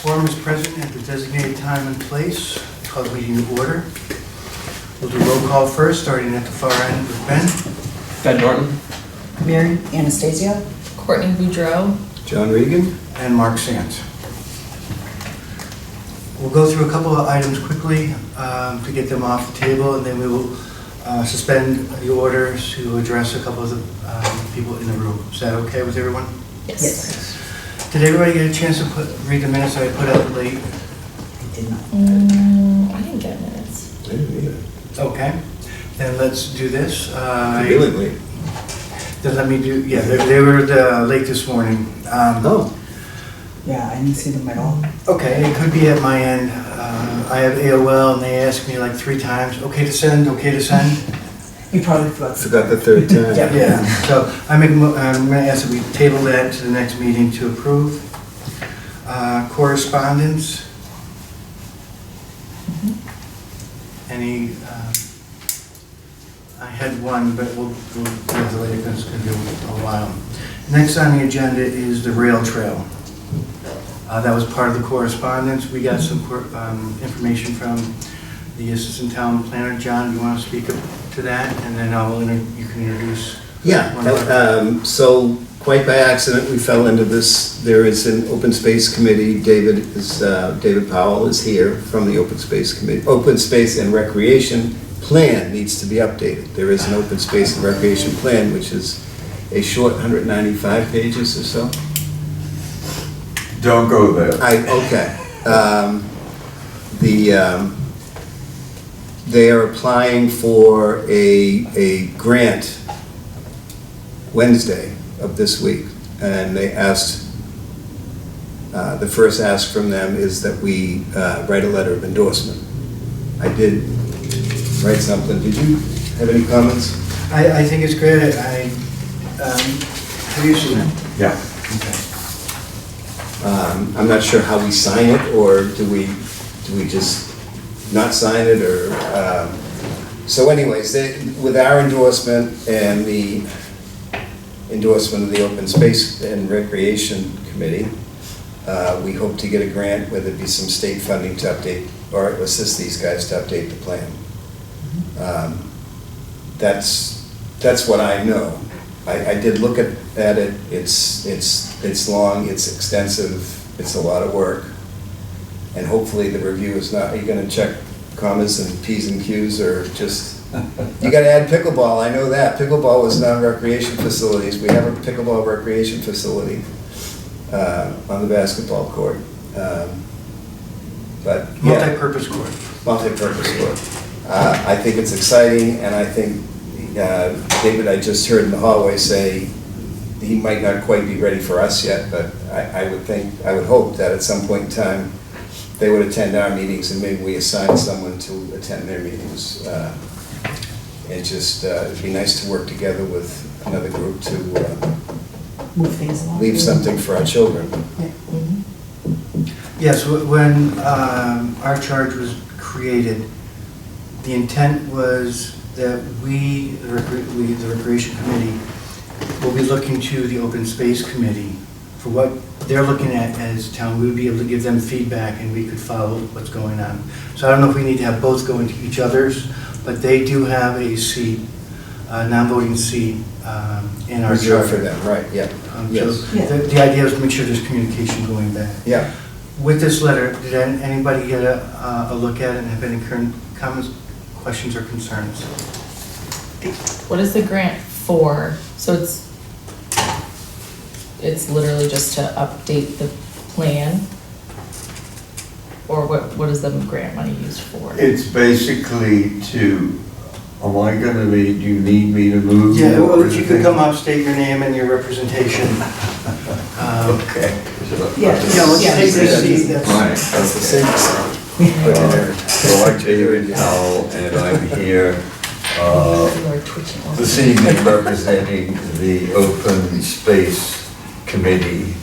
Quorum is present at the designated time and place. Call the meeting to order. We'll do roll call first, starting at the far end with Ben. Ben Norton. Mary Anastasia. Courtney Boudreau. John Regan. And Mark Sands. We'll go through a couple of items quickly to get them off the table, and then we will suspend the order to address a couple of the people in the room. Is that okay with everyone? Yes. Did everybody get a chance to read the minutes I put out late? I did not. I didn't get minutes. I didn't either. Okay, then let's do this. Really late. Then let me do, yeah, they were late this morning. Oh. Yeah, I didn't see them at all. Okay, it could be at my end. I have AOL and they asked me like 3 times, okay to send, okay to send. You probably forgot. Forgot the third time. Yeah, so I'm gonna ask that we table that to the next meeting to approve. Correspondence? Any, I had one, but we'll get to later because it's gonna be a while. Next on the agenda is the rail trail. That was part of the correspondence. We got some information from the assistant town planner. John, do you want to speak up to that? And then you can introduce. Yeah, so quite by accident, we fell into this. There is an open space committee. David Powell is here from the open space committee. Open space and recreation plan needs to be updated. There is an open space and recreation plan, which is a short 195 pages or so. Don't go there. Okay. They are applying for a grant Wednesday of this week, and they asked, the first ask from them is that we write a letter of endorsement. I did write something. Did you have any comments? I think it's great. Have you seen it? Yeah. Okay. I'm not sure how we sign it, or do we just not sign it, or, so anyways, with our endorsement and the endorsement of the Open Space and Recreation Committee, we hope to get a grant, whether it be some state funding to update, or assist these guys to update the plan. That's what I know. I did look at it. It's long, it's extensive, it's a lot of work. And hopefully the review is not, are you gonna check commas and P's and Q's, or just, you gotta add pickleball, I know that. Pickleball is not recreation facilities. We have a pickleball recreation facility on the basketball court. But yeah. Multi-purpose court. Multi-purpose court. I think it's exciting, and I think David, I just heard in the hallway say he might not quite be ready for us yet, but I would hope that at some point in time they would attend our meetings, and maybe we assign someone to attend their meetings. It'd be nice to work together with another group to Move things along. leave something for our children. Yeah. Yes, when our charge was created, the intent was that the Recreation Committee, will be looking to the Open Space Committee for what they're looking at as town. We would be able to give them feedback and we could follow what's going on. So I don't know if we need to have both go into each other's, but they do have a seat, a non-voting seat in our Reserved charter. for them, right, yeah. Yes. So the idea is to make sure there's communication going back. Yeah. With this letter, did anybody get a look at it and have any current comments, questions, or concerns? What is the grant for? So it's literally just to update the plan? Or what is the grant money used for? It's basically to, do you need me to move? Yeah, or well, if you could anything? come up, state your name and your representation. Okay. Yes. Yeah, let's Yeah. take your seat. That's- Right, That's the okay. same. So I'm David Powell, and I'm here You are twitching. this evening representing the Open Space Committee.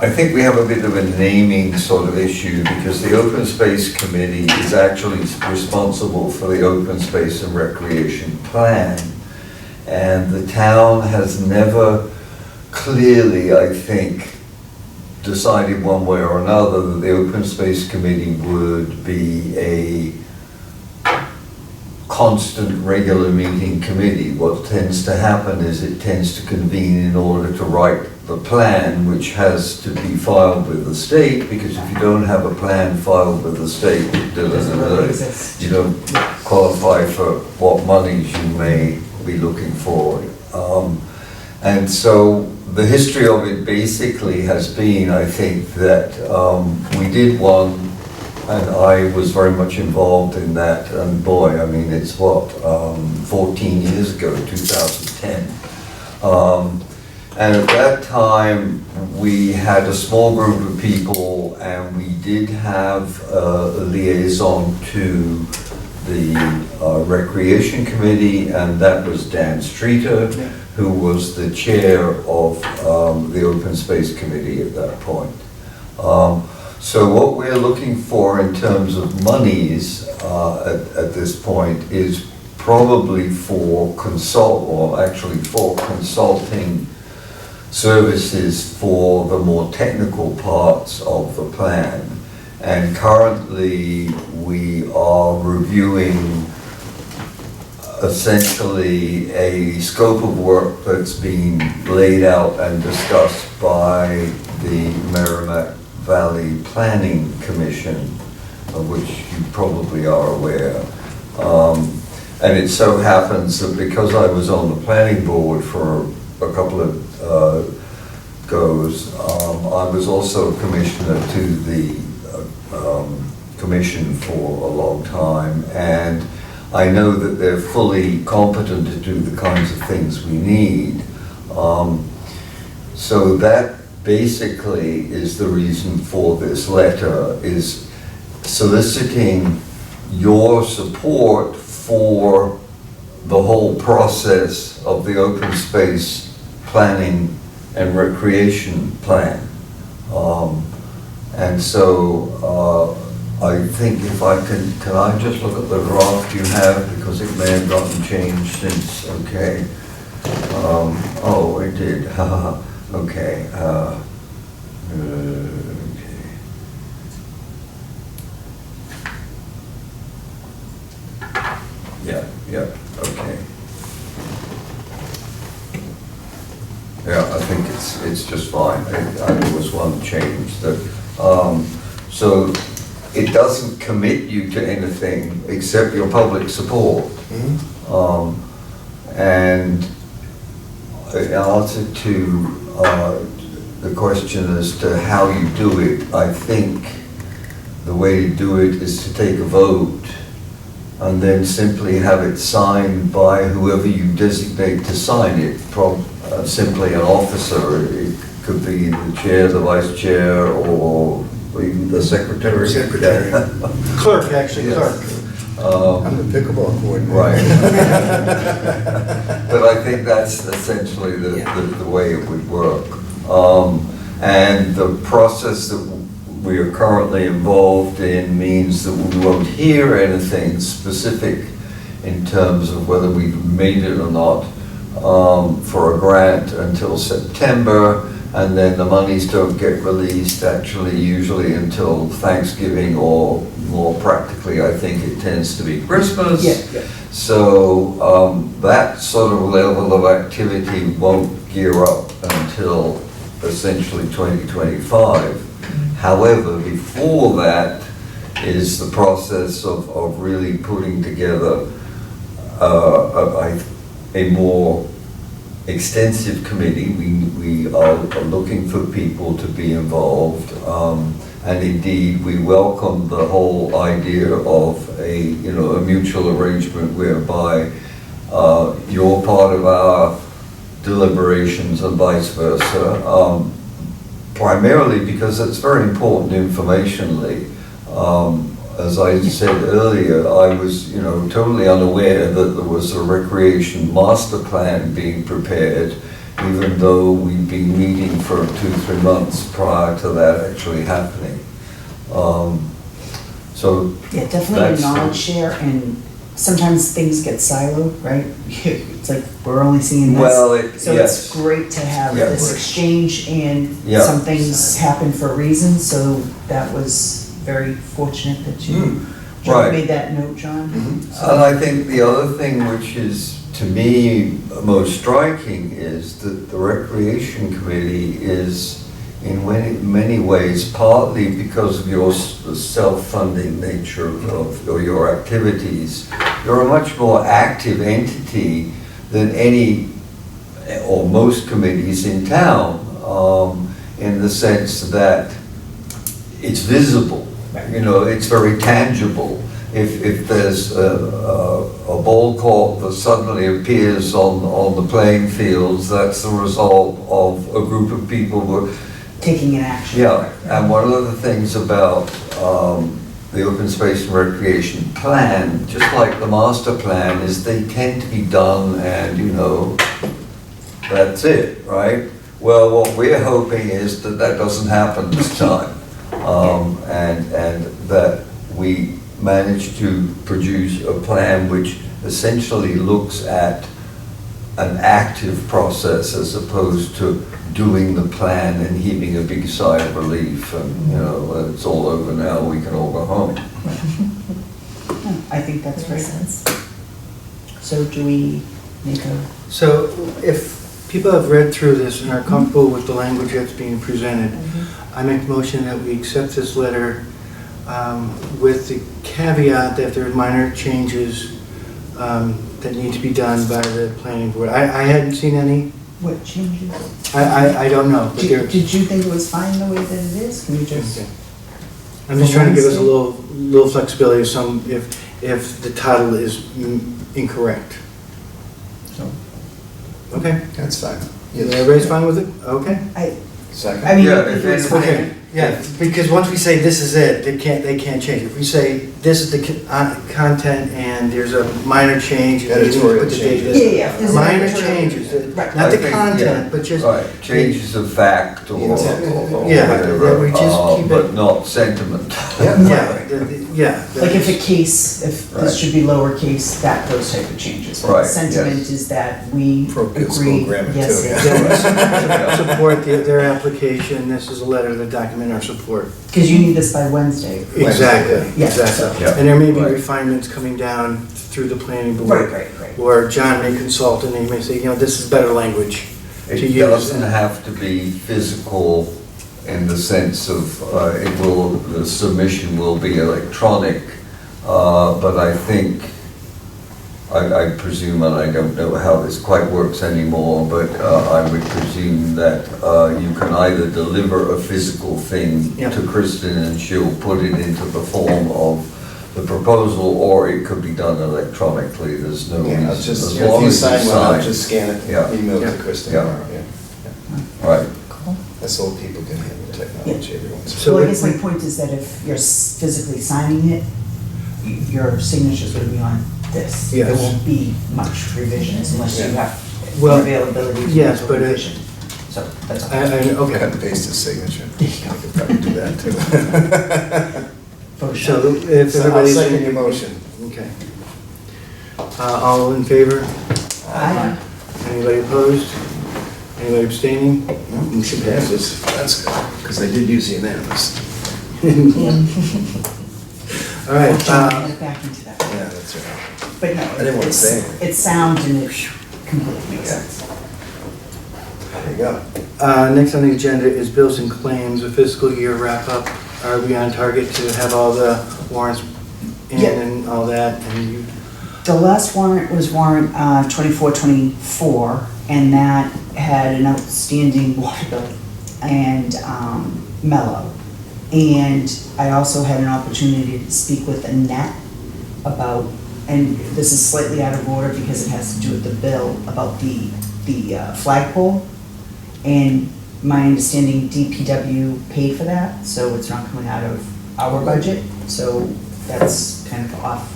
I think we have a bit of a naming sort of issue, because the Open Space Committee is actually responsible for the Open Space and Recreation Plan. And the town has never clearly, I think, decided one way or another that the Open Space Committee would be a constant, regular meeting committee. What tends to happen is it tends to convene in order to write the plan, which has to be filed with the state, because if you don't have a plan filed with the state, Doesn't really exist. you don't qualify for what monies you may be looking for. And so the history of it basically has been, I think, that we did one, and I was very much involved in that, and boy, I mean, it's what, 14 years ago, 2010. And at that time, we had a small group of people, and we did have a liaison to the Recreation Committee, and that was Dan Streeter, who was the chair of the Open Space Committee at that point. So what we're looking for in terms of monies at this point is probably for consulting services for the more technical parts of the plan. And currently we are reviewing essentially a scope of work that's been laid out and discussed by the Merrimack Valley Planning Commission, of which you probably are aware. And it so happens that because I was on the planning board for a couple of goes, I was also a commissioner to the commission for a long time, and I know that they're fully competent to do the kinds of things we need. So that basically is the reason for this letter, is soliciting your support for the whole process of the open space planning and recreation plan. And so I think if I can I just look at the draft you have, because it may have gotten changed since, okay. Oh, it did, okay. Okay. Yeah, okay. Yeah, I think it's just fine. There was one change that, so it doesn't commit you to anything except your public support. And in answer to the question as to how you do it, I think the way to do it is to take a vote and then simply have it signed by whoever you designate to sign it, simply an officer. It could be the chair, the vice chair, or even the secretary. Secretary. Clerk, actually, Yes. clerk. I'm the pickleball coordinator. Right. But I think that's essentially the way it would work. And the process that we are currently involved in means that we won't hear anything specific in terms of whether we've made it or not for a grant until September, and then the monies don't get released actually usually until Thanksgiving, or more practically I think it tends to be Christmas. Yeah. So that sort of level of activity won't gear up until essentially 2025. However, before that is the process of really putting together a more extensive committee. We are looking for people to be involved, and indeed we welcome the whole idea of a mutual arrangement whereby you're part of our deliberations and vice versa. Primarily because it's very important informationally. As I said earlier, I was, totally unaware that there was a recreation master plan being prepared, even though we'd been meeting for 2-3 months prior to that actually happening. So Yeah, definitely a that's knowledge share and sometimes things get siloed, right? It's like, we're only seeing this. Well, it, So yes. it's great to have Yeah. this exchange, and Yeah. some things happen for a reason, so that was very fortunate that you Right. made that note, John. And I think the other thing which is, to me, most striking is that the Recreation Committee is, in many ways, partly because of your self-funding nature of your activities, you're a much more active entity than any or most committees in town, in the sense that it's visible, you know, it's very tangible. If there's a ball court that suddenly appears on the playing fields, that's the result of a group of people who, Taking an action. yeah, and one of the things about the open space and recreation plan, just like the master plan, is they tend to be done and, you know, that's it, right? Well, what we're hoping is that that doesn't happen this time. And that we manage to produce a plan which essentially looks at an active process as opposed to doing the plan and heaving a big sigh of relief and, you know, it's all over now, we can all go home. No, I think that's That makes great. sense. So do we make a, So if people have read through this and are comfortable with the language that's being presented, I make a motion that we accept this letter with the caveat that there are minor changes that need to be done by the planning board. I hadn't seen any. what changes? I don't know. But there- Did you think it was fine the way that it is? Can you just? Okay. I'm just trying to give us a little flexibility if the title is incorrect. Okay, That's fine. everybody's fine with it? Okay. I Second? mean, Yeah, I think if it was anything- fine. Okay, yeah, because once we say this is it, they can't change. If we say this is the content and there's a minor change. and you Editorial put the date changes. in. Yeah, yeah, there's an Minor editorial- changes, Right. not I the think, content, yeah, but just. Right, changes of fact or Yeah, whatever, that we just keep it- but not sentiment. Yeah, yeah. Like if a case, if Right. this should be lowercase, those type of changes. Right, Sentiment yes. is that we Appropriate school agree, grammar, yes, too. yes. Support their application, this is a letter to document our support. Because you need this by Wednesday. Exactly, Yeah. exactly. Yeah. And there may be Right. refinements coming down through the planning Right, board. right, right. Or John may consult and he may say, you know, this is better language to It use. doesn't have to be physical in the sense of, the submission will be electronic, but I think, I presume, and I don't know how this quite works anymore, but I would presume that you can either deliver a physical thing Yeah. to Kristen and she'll put it into the form of the proposal, or it could be done electronically, there's no Yeah, I'll reason, just, as if long you as you sign one, I'll sign. just scan it, Yeah. email it Yeah. to Kristen Yeah. tomorrow, yeah. Right. Cool. That's old people can handle technology every once in a So Well, I we- guess my point is that if you're physically signing it, your signature's gonna be on this. There Yes. won't be much revisions unless you Yeah. have Well, availability to yes, do a but it- revision. So, that's all. Okay. Cut and paste his signature. There you I go. could probably do that too. Photoshop. So if So I'll everybody's. second your motion. Okay. All in favor? Aye. Anybody opposed? Anybody abstaining? Motion passes. That's good, because I did use unanimous. All right, I'll get back into that. Yeah, that's right. But no, I didn't want to say it's, anything. it's sound and it completely makes sense. There you go. next on the agenda is bills and claims, a fiscal year wrap-up. Are we on target to have all the warrants in Yeah. and all that? And you, The last warrant was warrant 2424, and that had an outstanding water bill and mellow. And I also had an opportunity to speak with Annette about, and this is slightly out of order because it has to do with the bill, about the flagpole. And my understanding, DPW paid for that, so it's not coming out of our budget. So that's kind of off.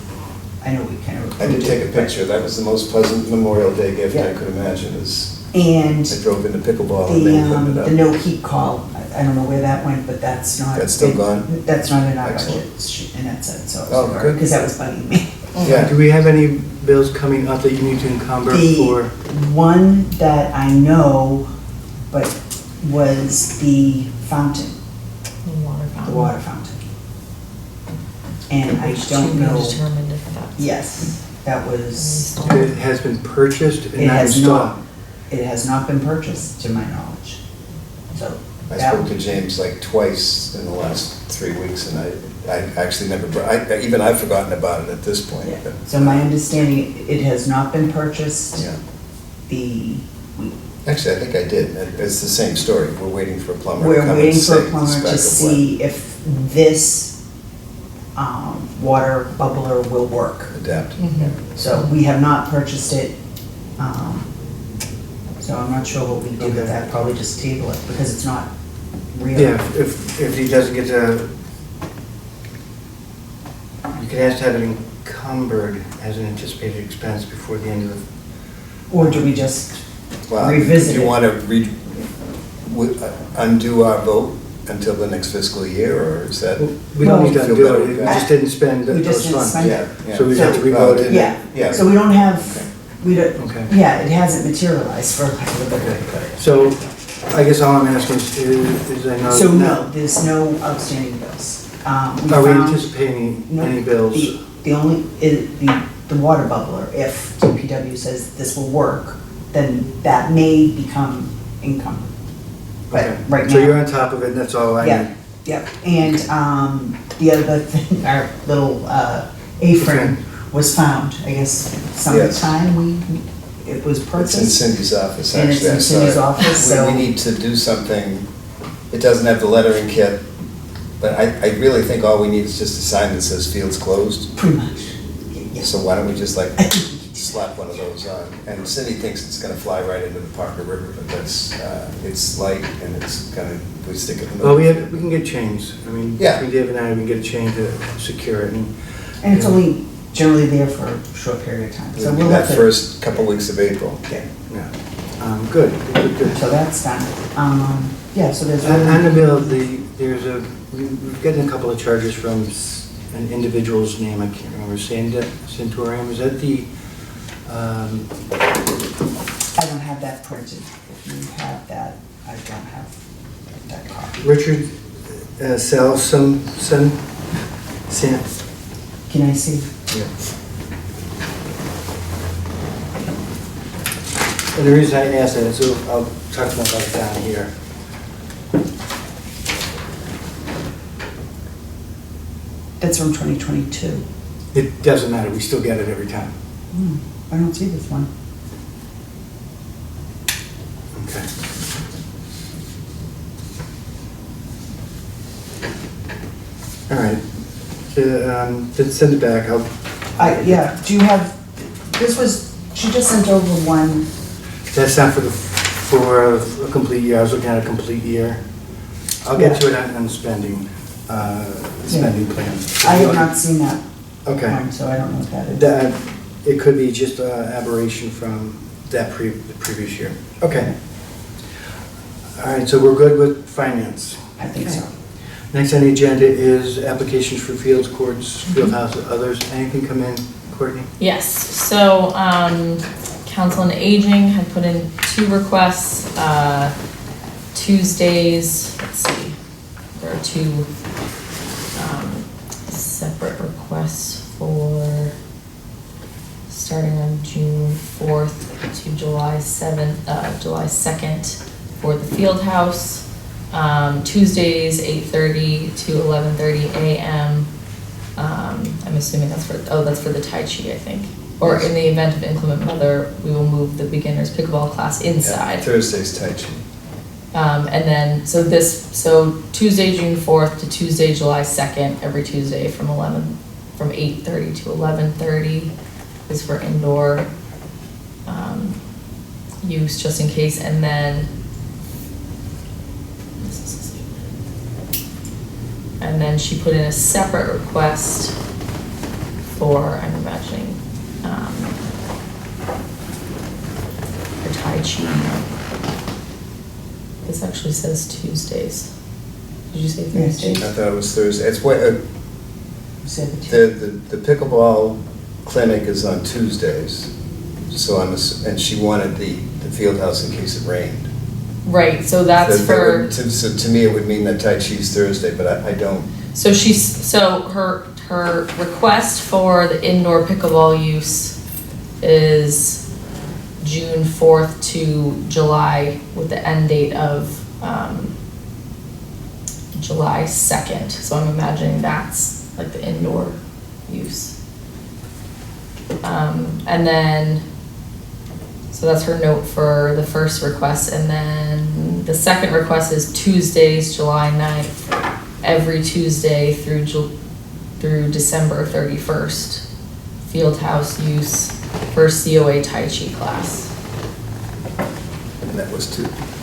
I know we kind of. I did take a picture. That was the most pleasant Memorial Day gift I Yeah. could imagine, is And I drove into pickleball and then put it the up. no heat call, I don't know where that went, but that's not. That's still gone? That's not in our Excellent. budget, and that's it, so. Oh, good. Because that was bugging me. Yeah. Do we have any bills coming up that you need to encumber The for? one that I know, but was the fountain, The water the fountain. water fountain. And I Which don't to be know, determined if that's. yes, that was, It has been purchased and it not has installed? not, it has not been purchased, to my knowledge. So, I that, spoke to James like twice in the last 3 weeks, and I actually never, even I've forgotten about it at this point. yeah. but- So my understanding, it has not been purchased. Yeah. The, Actually, I think I did. It's the same story. We're waiting for a plumber to we're come and waiting for say a plumber the spec to of see if this, water bubbler will work. what adapt. Mhm. So we have not purchased it, so I'm not sure what we do with Okay. that, probably just table it, because it's not real. Yeah, if he doesn't get to, you could ask to have it encumbered as an anticipated expense before the end of the, Or do we just, Well, Revisit do you it. want to undo our vote until the next fiscal year, or is that? we don't need to Feel undo better it, we with that? just didn't spend We just those didn't funds. spend Yeah, yeah. So we have to So- revote it. Yeah. yeah, so we don't have, we don't, Okay. yeah, it hasn't materialized for lack of a better word. So I guess all I'm asking is I know. So no, there's no outstanding bills. We Are we found- anticipating No, any bills? The only, the water bubbler, if DPW says this will work, then that may become income. But Okay. right So you're now, on top of it, and that's all I yeah, need? yeah. And the other thing, our little A-frame was found, I guess, sometime it was It's in purchased. Cindy's office, And it's actually. in I saw Cindy's it. office, so- We need to do something. It doesn't have the lettering kit, but I really think all we need is just a sign that says fields closed. Pretty much, yes. So why don't we just like I think we could do slap one of those on? And Cindy thinks it's gonna fly right into the Parker River, but that's, it's light and it's gonna, we stick it in the. Well, we can get chains. I mean, Yeah. between Dave and I, we can get a chain to secure it. And it's only generally there for a short period of time, so It'll be we'll have that to. first couple weeks of April. Yeah. Yeah. Good, good, good. So that's done. Yeah, so there's. On the bill, we've gotten a couple of charges from an individual's name, I can't remember, Santorium, is that the, I don't have that printed. If you have that, I don't have that copy. Richard Salson, Can I see? Yeah. And the reason I asked that is, so I'll talk to them about it down here. That's from 2022. It doesn't matter, we still get it every time. I don't see this one. Okay. All right, then send it back, Yeah, do you have, this was, she just sent over one, that's not for a complete year, I was looking at a complete year. I'll get to it on spending plan. I have not seen that Okay. one, so I don't know what that is. That, it could be just aberration from the previous year. Okay. All right, so we're good with finance. I think so. Next on the agenda is applications for fields, courts, field house, others. Anything come in, Courtney? Yes, so, Council on Aging had put in 2 requests, Tuesdays, let's see, there are 2, separate requests for starting on June 4th to July 7th, July 2nd for the field house. Tuesdays, 8:30 to 11:30 a.m. I'm assuming that's for the Tai Chi, I think. Or in the event of inclement weather, we will move the beginners pickleball class Yeah, inside. Thursday's Tai Chi. And then, so Tuesday, June 4th to Tuesday, July 2nd, every Tuesday from 8:30 to 11:30 is for indoor, use just in case, and then she put in a separate request for, I'm imagining, for Tai Chi. This actually says Tuesdays. Did you say Yeah, Thursdays? I thought it was Thursday. It's what, You said the two. the pickleball clinic is on Tuesdays, so and she wanted the field house in case it rained. Right, so that's That for, would- So to me, it would mean that Tai Chi's Thursday, but I don't, so her request for the indoor pickleball use is June 4th to July, with the end date of, July 2nd. So I'm imagining that's like the indoor use. And then, so that's her note for the first request, and then the second request is Tuesdays, July 9th, every Tuesday through December 31st. Field house use for COA Tai Chi class. and that was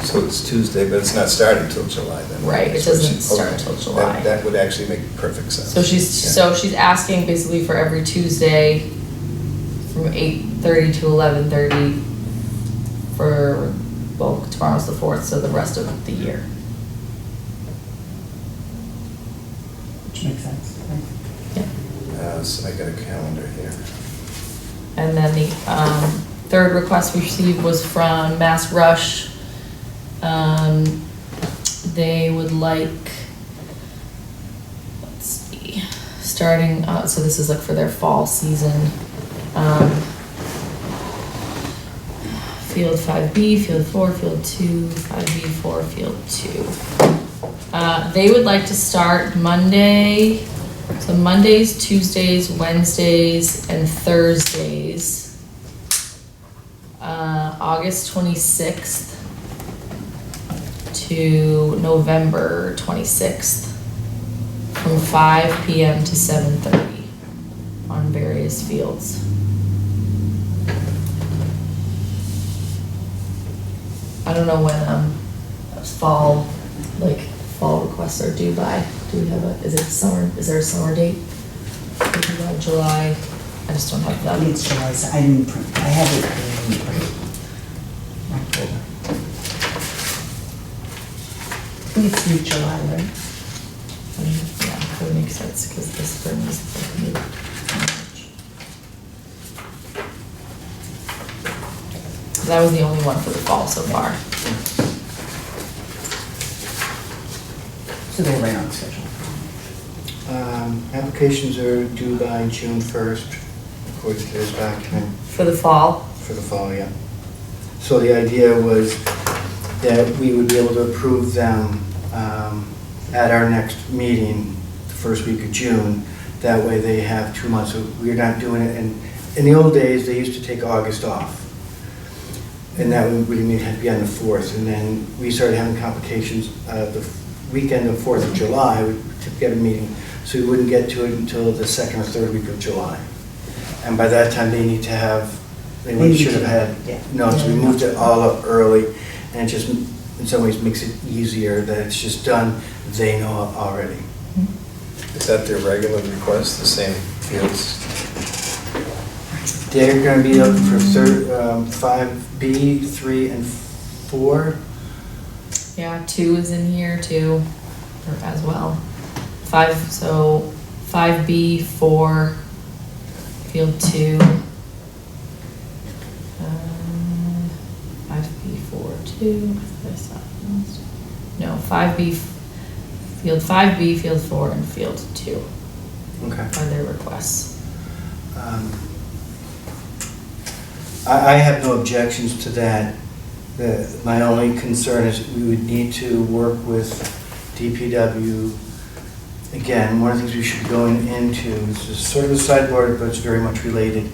so it's Tuesday, but it's not starting till July then. Right, it So doesn't she- start okay. till July. That would actually make perfect sense. So she's asking basically for every Tuesday from 8:30 to 11:30 for, well, tomorrow's the 4th, so the rest of the year. Which makes sense, right? So I got a calendar here. And then the third request we received was from Mass Rush. They would like, let's see, starting, so this is like for their fall season. Field 5B, Field 4, Field 2, 5B, 4, Field 2. They would like to start Monday, so Mondays, Tuesdays, Wednesdays, and Thursdays. August 26th to November 26th, from 5 PM to 7:30 on various fields. I don't know when fall requests are due by. Do we have is there a summer date? Maybe about July. I just don't have I think that. it's July, so I didn't print, I have it, but I didn't print it. My folder. I think it's mid-July, right? Yeah, that would make sense because the spring is like mid-March. That was the only one for the fall so far. So they're right on schedule. Applications are due by June 1st, according to this document, For the fall? for the fall, yeah. So the idea was that we would be able to approve them at our next meeting, the first week of June. That way they have 2 months. So we're not doing it, in the old days, they used to take August off. And that would really have to be on the 4th. And then we started having complications the weekend of 4th of July, we took get a meeting, so we wouldn't get to it until the second or third week of July. And by that time, they need to have, they should have had, Yeah. no, so we moved it all up early, and it just, in some ways, makes it easier that it's just done, they know already. Is that their regular request, the same fields? They're gonna be looking for 5B, 3, and 4. Yeah, 2 is in here too, or as well. 5B, 4, field 2. 5B, 4, 2, I saw it. No, 5B, field 5B, field 4, and field 2 Okay. are their requests. I have no objections to that. My only concern is we would need to work with DPW. Again, one of the things we should be going into is sort of a sideboard, but it's very much related.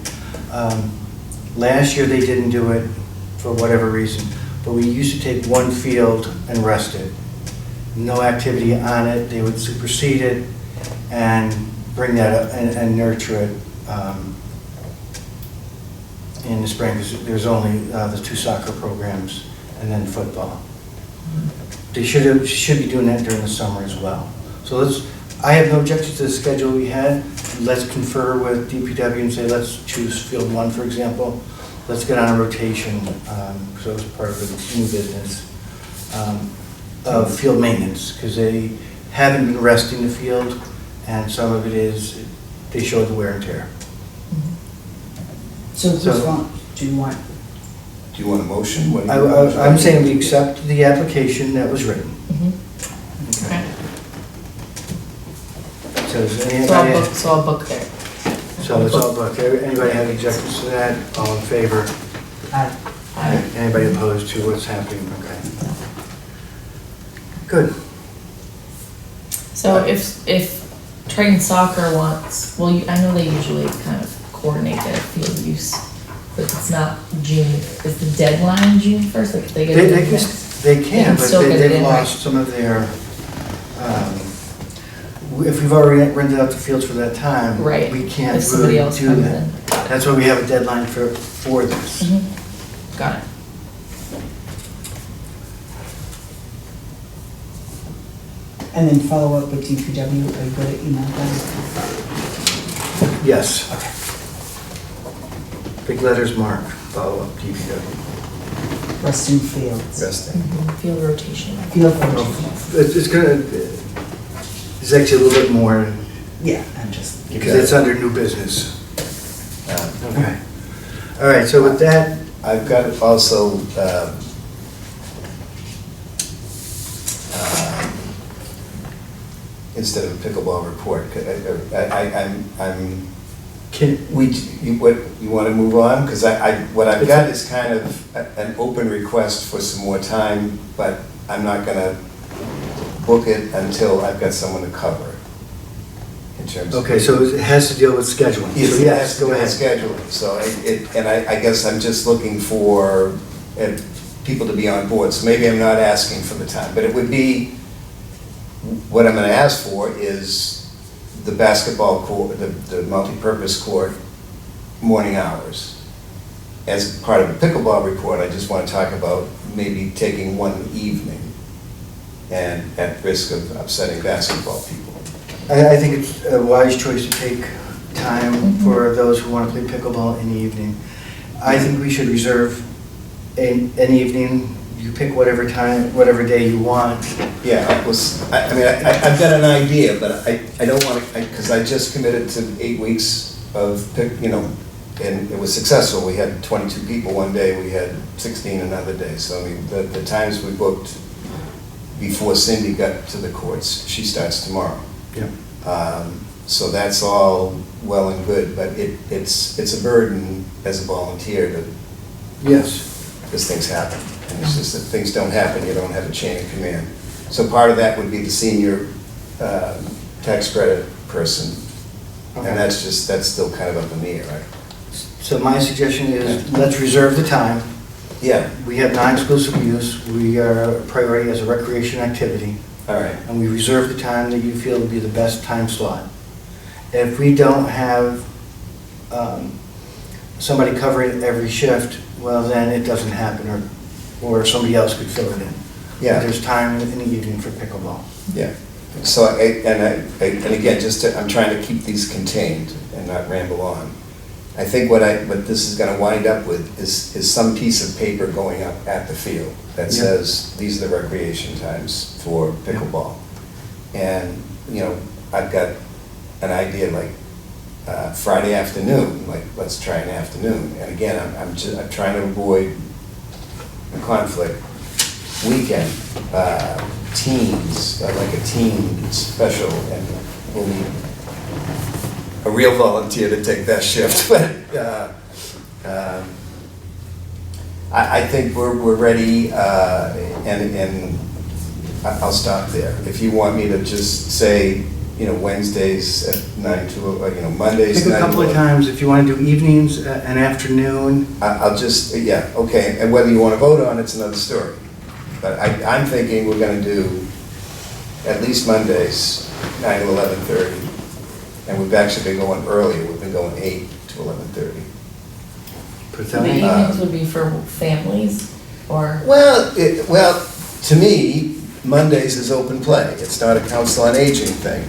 Last year, they didn't do it for whatever reason, but we used to take one field and rest it. No activity on it, they would supersede it and bring that up and nurture it in the spring, because there's only the 2 soccer programs and then football. They should be doing that during the summer as well. So I have no objection to the schedule we had. Let's confer with DPW and say, let's choose field 1, for example. Let's get on a rotation, so it's part of the new business, of field maintenance, because they haven't been resting the field, and some of it is, they show the wear and tear. So who's So- going, do you want, Do you want a motion? What do you- I'm saying we accept the application that was written. Mhm. Okay. So is So I'll anybody, book, so I'll book there. so it's all booked. Anybody have objections to that? All in favor? Aye. Anybody opposed to what's happening? Okay. Good. So if Triton Soccer wants, well, I know they usually kind of coordinate their field use, but it's not June, is the deadline June 1st? Like, if they get it in next- They can, but still get it they've in, right? lost some of their, if we've already rented out the fields for that time, Right. we can't If somebody really else do comes that. in. That's why we have a deadline for this. Mhm. Got it. and then follow up with DPW, are you good at email them? Yes. Big letters mark, follow up DPW. Reston Fields. Resting. Mhm. Field rotation. Field Well, rotation. It's gonna, it's actually a little bit more, Yeah, I'm just, because it's under new business. Okay. All right, so with that, I've got also, instead of a pickleball report, I'm, can, what, you want to move on? Because what I've got is kind of an open request for some more time, but I'm not going to book it until I've got someone to cover it, in terms of. okay, so it has to deal with scheduling. So Yes, yes, go ahead. Scheduling, so I guess I'm just looking for people to be on board, so maybe I'm not asking for the time, but it would be, what I'm gonna ask for is the basketball court, the multi-purpose court, morning hours. As part of the pickleball report, I just wanna talk about maybe taking one evening, and at risk of upsetting basketball people. I think it's a wise choice to take time Mhm. for those who want to play pickleball in the evening. I think we should reserve an evening, you pick whatever time, whatever day you want. Yeah, I've got an idea, but I don't want to, because I just committed to 8 weeks of, and it was successful. We had 22 people one day, we had 16 another day. So, I mean, the times we booked before Cindy got to the courts, she starts tomorrow. Yep. So that's all well and good, but it's a burden as a volunteer to, Yes. because things happen. And it's just that things don't happen, you don't have a chain of command. So part of that would be the senior tax credit person. Okay. And that's still kind of up in the air, right? So my suggestion is, let's reserve the time. Yeah, We have non-exclusive use, we are a priority as a recreation activity, all right. and we reserve the time that you feel would be the best time slot. If we don't have somebody covering every shift, well, then it doesn't happen, or somebody else could fill it in. Yeah. There's time in the evening for pickleball. Yeah. So, and again, I'm trying to keep these contained and not ramble on. I think what this is gonna wind up with is some piece of paper going up at the field that Yeah. says, these are the recreation times for pickleball. And, I've got an idea like Friday afternoon, like, let's try an afternoon. And again, I'm trying to avoid a conflict. Weekend, teens, like a teen special, and we'll need a real volunteer to take that shift, but I think we're ready, and I'll stop there. If you want me to just say, Wednesdays at 9 to, Mondays. Pick a 9 couple of to- times, if you want to do evenings, an afternoon. I'll just, yeah, okay, and whether you want to vote on it's another story. But I'm thinking we're gonna do at least Mondays, 9 to 11:30. And we've actually been going earlier, we've been going 8 to 11:30. Put So that the in. evenings would be for families, or? Well, to me, Mondays is open play. It's not a council on aging thing,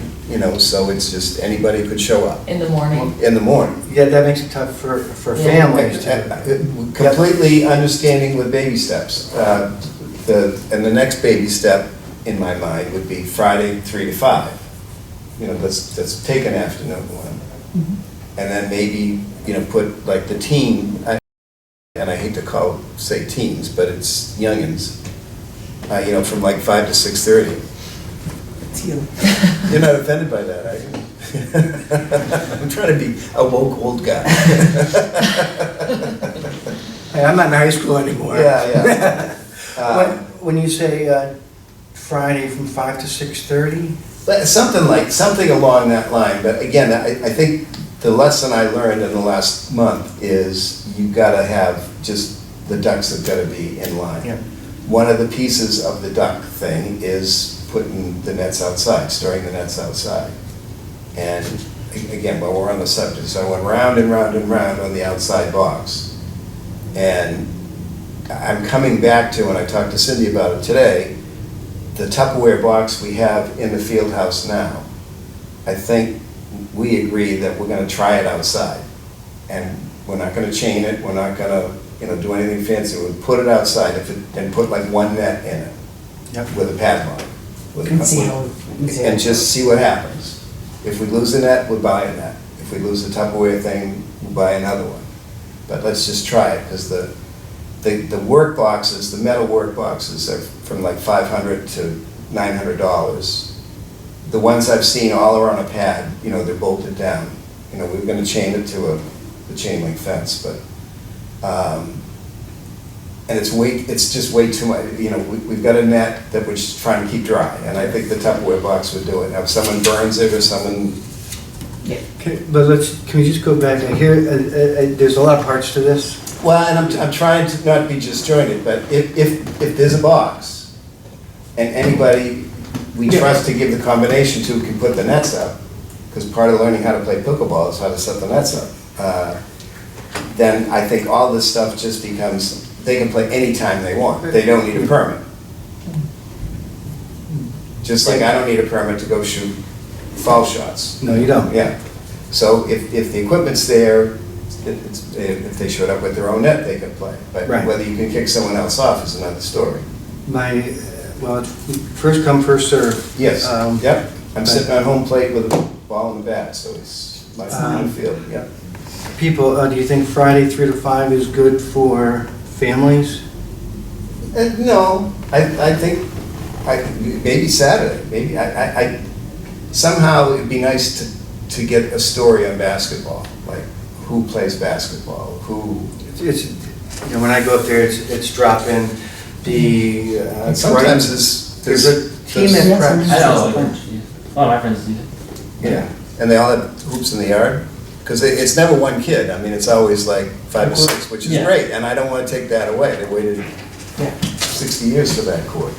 so it's just anybody could show up In the morning? in the morning. Yeah, that makes it tough for Yeah. families too. Completely understanding with baby steps. And the next baby step, in my mind, would be Friday, 3 to 5. Let's take an afternoon one. Mhm. And then maybe put like the and I hate to say teens, but it's youngins, from like 5 to 6:30. It's you. You're not offended by that, are you? I'm trying to be a woke old guy. Hey, I'm not in high school anymore. Yeah. When you say Friday from 5 to 6:30? But something along that line, but again, I think the lesson I learned in the last month is you gotta have just, the ducks have gotta be in line. Yeah. One of the pieces of the duck thing is putting the nets outside, storing the nets outside. And again, while we're on the subject, so I went round and round and round on the outside box. And I'm coming back to, and I talked to Cindy about it today, the Tupperware box we have in the field house now. I think we agree that we're gonna try it outside. And we're not gonna chain it, we're not gonna, do anything fancy. We'll put it outside and put like one net in it. Yep. With a padlock. And see how. And just see what happens. If we lose the net, we'll buy a net. If we lose the Tupperware thing, we'll buy another one. But let's just try it, because the work boxes, the metal work boxes are from like $500 to $900. The ones I've seen all are on a pad, they're bolted down. We're gonna chain it to the chain link fence, but, and it's just way too much, we've got a net that we're just trying to keep dry, and I think the Tupperware box would do it. Now, if someone burns it or someone, But can we just go back, I hear, there's a lot of parts to this. well, and I'm trying to not be disjointed, but if there's a box, and anybody we trust to give the combination to can put the nets up, because part of learning how to play pickleball is how to set the nets up, then I think all this stuff just becomes, they can play anytime they want. They don't need a permit. Just like I don't need a permit to go shoot foul shots. No, you don't. Yeah. So if the equipment's there, if they showed up with their own net, they can play. But Right. whether you can kick someone else off is another story. Well, first come, first serve. Yes, Um, yep. I'm sitting on home plate with a ball and a bat, so it's my home field, yep. People, do you think Friday 3 to 5 is good for families? No, I think, maybe Saturday, maybe, somehow it'd be nice to get a story on basketball, like who plays basketball, who. It's, when I go up there, it's drop-in, the. And sometimes There's a team Yeah, at practice. I know, That's like, a a lot of my friends do that. Yeah, and they all have hoops in the yard, because it's never one kid, I mean, it's always like 5 or 6, which is Yeah. great, and I don't want to take that away, they waited Yeah. 60 years for that court.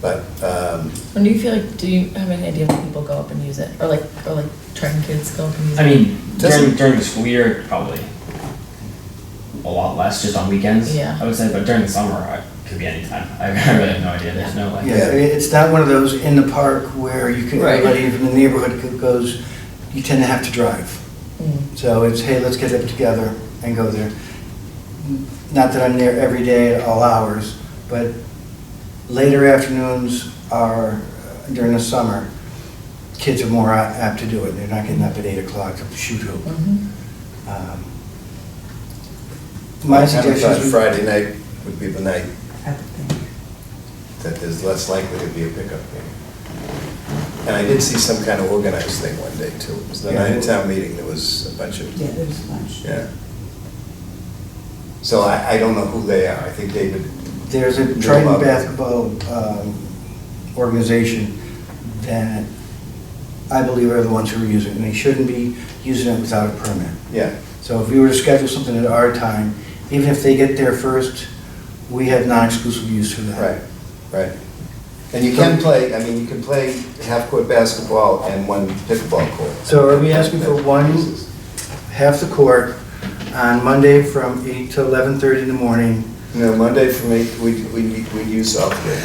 But, When do you feel like, do you have any idea when people go up and use it? Or like trying kids go up and use it? I mean, Doesn't- during the school year, probably a lot less, just on weekends, Yeah. I would say, but during the summer, it could be any time. I really have no idea, there's no like. Yeah, it's not one of those in the park where you can, Right. everybody from the neighborhood goes, you tend to have to drive. Mm. So it's, hey, let's get it together and go there. Not that I'm there every day at all hours, but later afternoons are, during the summer, kids are more apt to do it. They're not getting up at 8 o'clock to shoot hoop. Mhm. My I kind of suggestion thought is, Friday night would be the night I would think. that there's less likely to be a pickup game. And I did see some kind of organized thing one day too. It was the night of town meeting, there was a bunch of, Yeah, there's a bunch. yeah. So I don't know who they are, I think David, there's a No Triton love. basketball organization that I believe are the ones who are using it, and they shouldn't be using it without a permit. yeah. So if we were to schedule something at our time, even if they get there first, we have non-exclusive use for that. Right, right. And you can play, I mean, you can play half-court basketball and one pickleball court. So are we asking for half the court on Monday from 8 to 11:30 in the morning? No, Monday from 8, we use all three.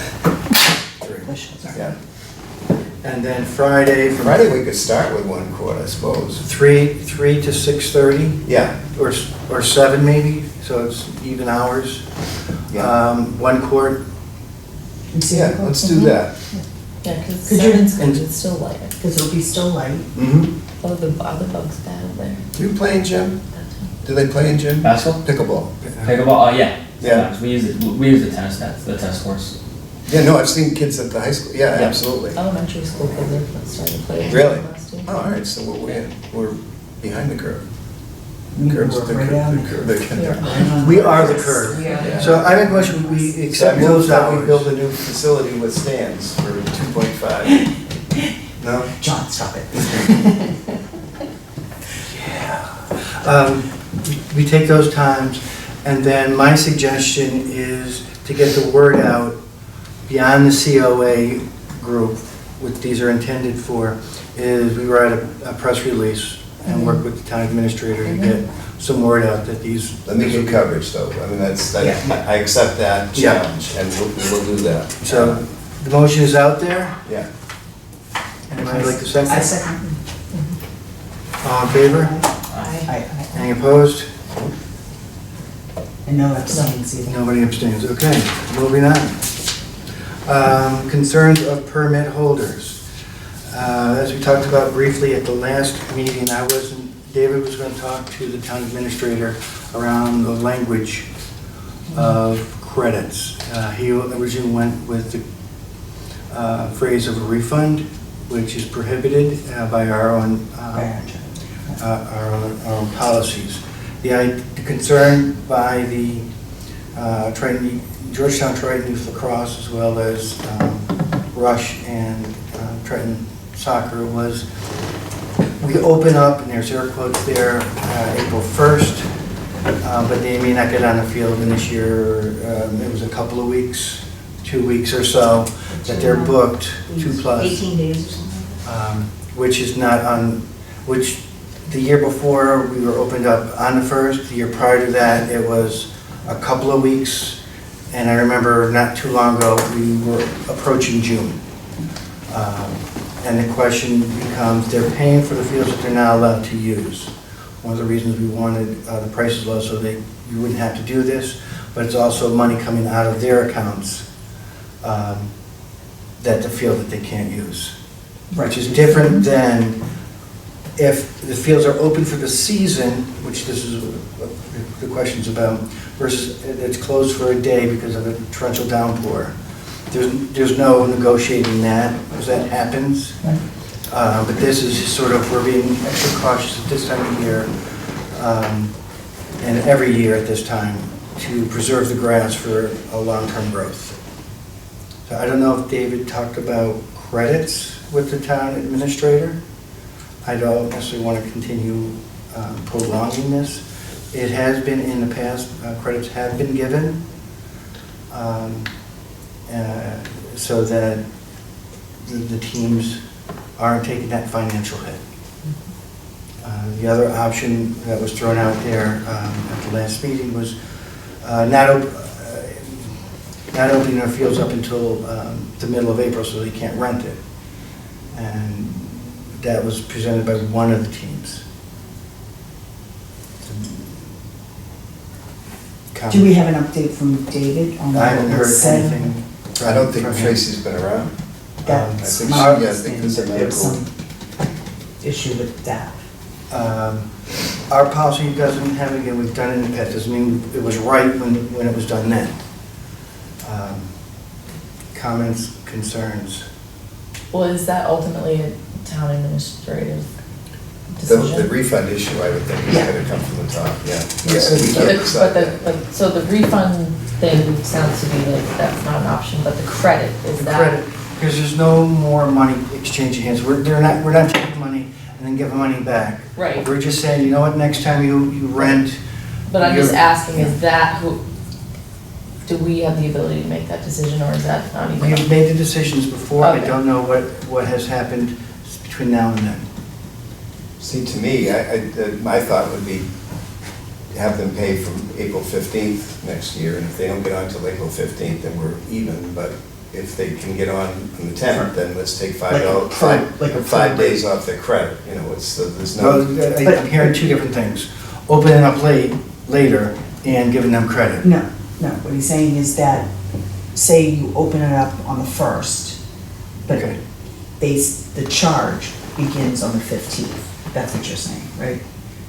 Yeah. And then Friday from Friday, we could start with one court, I suppose. 3 to 6:30, Yeah, or 7 maybe, so it's even hours. yeah. One court, And see, Yeah, let's do that. Yeah, because Could you- seven's good, it's still light. because it'll be still light. mm-hmm. Oh, are the bugs bad? there. Do you play in gym? That's fine. Do they play in gym? Basketball? Pickleball. Pickleball, yeah. Yeah. We use the tennis nets, the tennis courts. Yeah, no, I've seen kids at the high school, yeah, Yeah. absolutely. Elementary school kids are starting to play. Really? last year. Oh, all right, so we're behind the curve. We Curve's work the right curve, down the the curve, curve. We are the curve. We are the- So I make a motion, we So I accept move those that we hours. build a new facility with stands for 2.5. No? John, stop it. We take those times, and then my suggestion is to get the word out beyond the COA group, which these are intended for, is we write a press release and work with the town administrator to get some word out that these. Let me get coverage though, I mean, I accept that Yeah. challenge, and we'll do that. So the motion is out there. Yeah. Anybody like to second? I second. All in favor? I, Any opposed? and no abstains either. Nobody abstains, okay, moving on. Concerns of permit holders. As we talked about briefly at the last meeting, David was going to talk to the town administrator around the language of credits. He originally went with the phrase of a refund, which is prohibited by our own policies. The concern by the Georgetown Triton Youth Lacrosse, as well as Rush and Triton Soccer, was we open up, and there's air quotes there, April 1st, but they may not get on the field in this year. It was a couple of weeks, 2 weeks or so, that they're booked, 2+. 18 days or something. Which is not on, which the year before, we were opened up on the 1st. The year prior to that, it was a couple of weeks. And I remember not too long ago, we were approaching June. And the question becomes, they're paying for the fields that they're not allowed to use. One of the reasons we wanted the prices low, so you wouldn't have to do this, but it's also money coming out of their accounts that the field that they can't use. Which is different than if the fields are open for the season, which this is what the question's about, versus it's closed for a day because of a torrential downpour. There's no negotiating that, because that happens. But this is just sort of, we're being extra cautious at this time of year, and every year at this time, to preserve the grass for a long-term growth. So I don't know if David talked about credits with the town administrator. I don't necessarily want to continue prolonging this. It has been in the past, credits have been given, so that the teams aren't taking that financial hit. The other option that was thrown out there at the last meeting was not opening our fields up until the middle of April so they can't rent it. And that was presented by one of the teams. Do we have an update from David on I haven't what heard was said? anything. I don't think from him. Tracy's been around. That's I think my she- yeah, I think understanding, there's a that there's medical- some issue with that. Our policy doesn't have, again, we've done it in the past, doesn't mean it was right when it was done then. Comments, concerns? Well, is that ultimately a town administrative The decision? refund issue, I would think, is Yeah. gonna come from the top, yeah. Yes. We But can't the, decide but that. the, but, so the refund thing sounds to be like that's not an option, but the credit, is The that? credit, because there's no more money exchanging hands. We're not taking money and then giving money back. Right, We're just saying, you know what, next time you rent, but I'm just you're- asking, is that who, do we have the ability to make that decision, or is that not even? we've made the decisions before. I Okay. don't know what has happened between now and then. See, to me, my thought would be have them pay from April 15th next year, and if they don't get on until April 15th, then we're even, but if they can get on the 10th, then let's take Like a full 5 days off their credit, you know, there's Well, no, I'm hearing two different things. Opening up later and giving them credit. No, what he's saying is that, say you open it up on the 1st, but Okay. the charge begins on the 15th. That's what you're saying, right?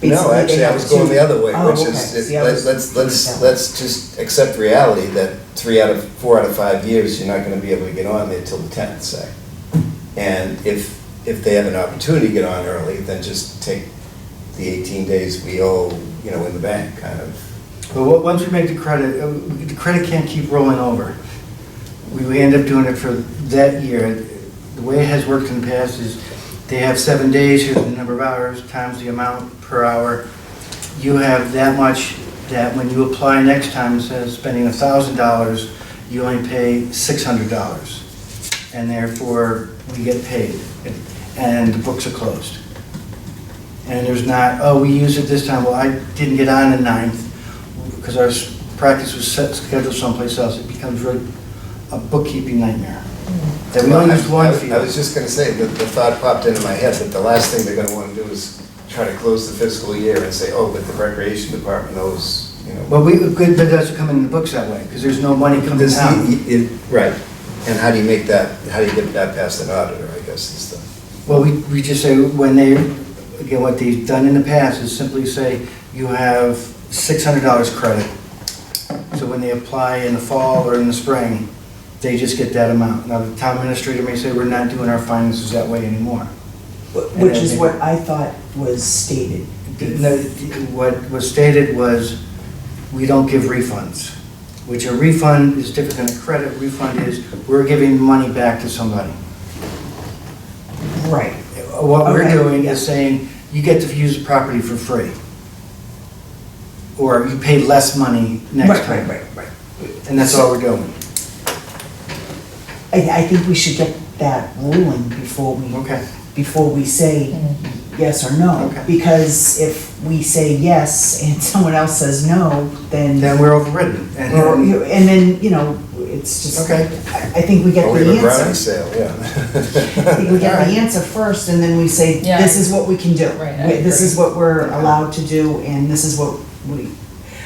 Basically, No, actually, they I have was going two- the other way, Oh, which okay. is, See, I was let's doing it that way. let's just accept reality that 4 out of 5 years, you're not gonna be able to get on there till the 10th, say. And if they have an opportunity to get on early, then just take the 18 days we owe, in the bank, kind of. But once we make the credit can't keep rolling over. We end up doing it for that year. The way it has worked in the past is they have 7 days, here's the number of hours, times the amount per hour. You have that much that when you apply next time, instead of spending $1,000, you only pay $600. And therefore, we get paid, and the books are closed. And there's not, oh, we used it this time, well, I didn't get on the 9th, because our practice was scheduled someplace else. It becomes really a bookkeeping nightmare. That we only use one I was field. just gonna say, that the thought popped into my head that the last thing they're gonna wanna do is try to close the fiscal year and say, oh, but the recreation department owes, Well, but it doesn't come in the books that way, because there's no money coming This- out. Right, and how do you make that, how do you get that past an auditor, I guess, is the. Well, we just say, when they, again, what they've done in the past is simply say, you have $600 credit. So when they apply in the fall or in the spring, they just get that amount. Now, the town administrator may say, we're not doing our finances that way anymore. Which is what I thought was stated. No, what was stated was, we don't give refunds, which a refund is different than a credit. Refund is, we're giving money back to somebody. Right. What we're Okay, doing yeah. is saying, you get to use the property for free. Or you pay less money next time. Right. And that's all we're doing. I think we should get that ruling Okay. before we say yes or no. Okay. Because if we say yes and someone else says no, then, Then we're overridden. And or, and then, it's just, Okay. I think we get Or we have the a brownie answer. sale, yeah. I think we get the answer first, and then we say, Yeah. this is what we can do. Right, I This is agree. what we're allowed to do, and this is what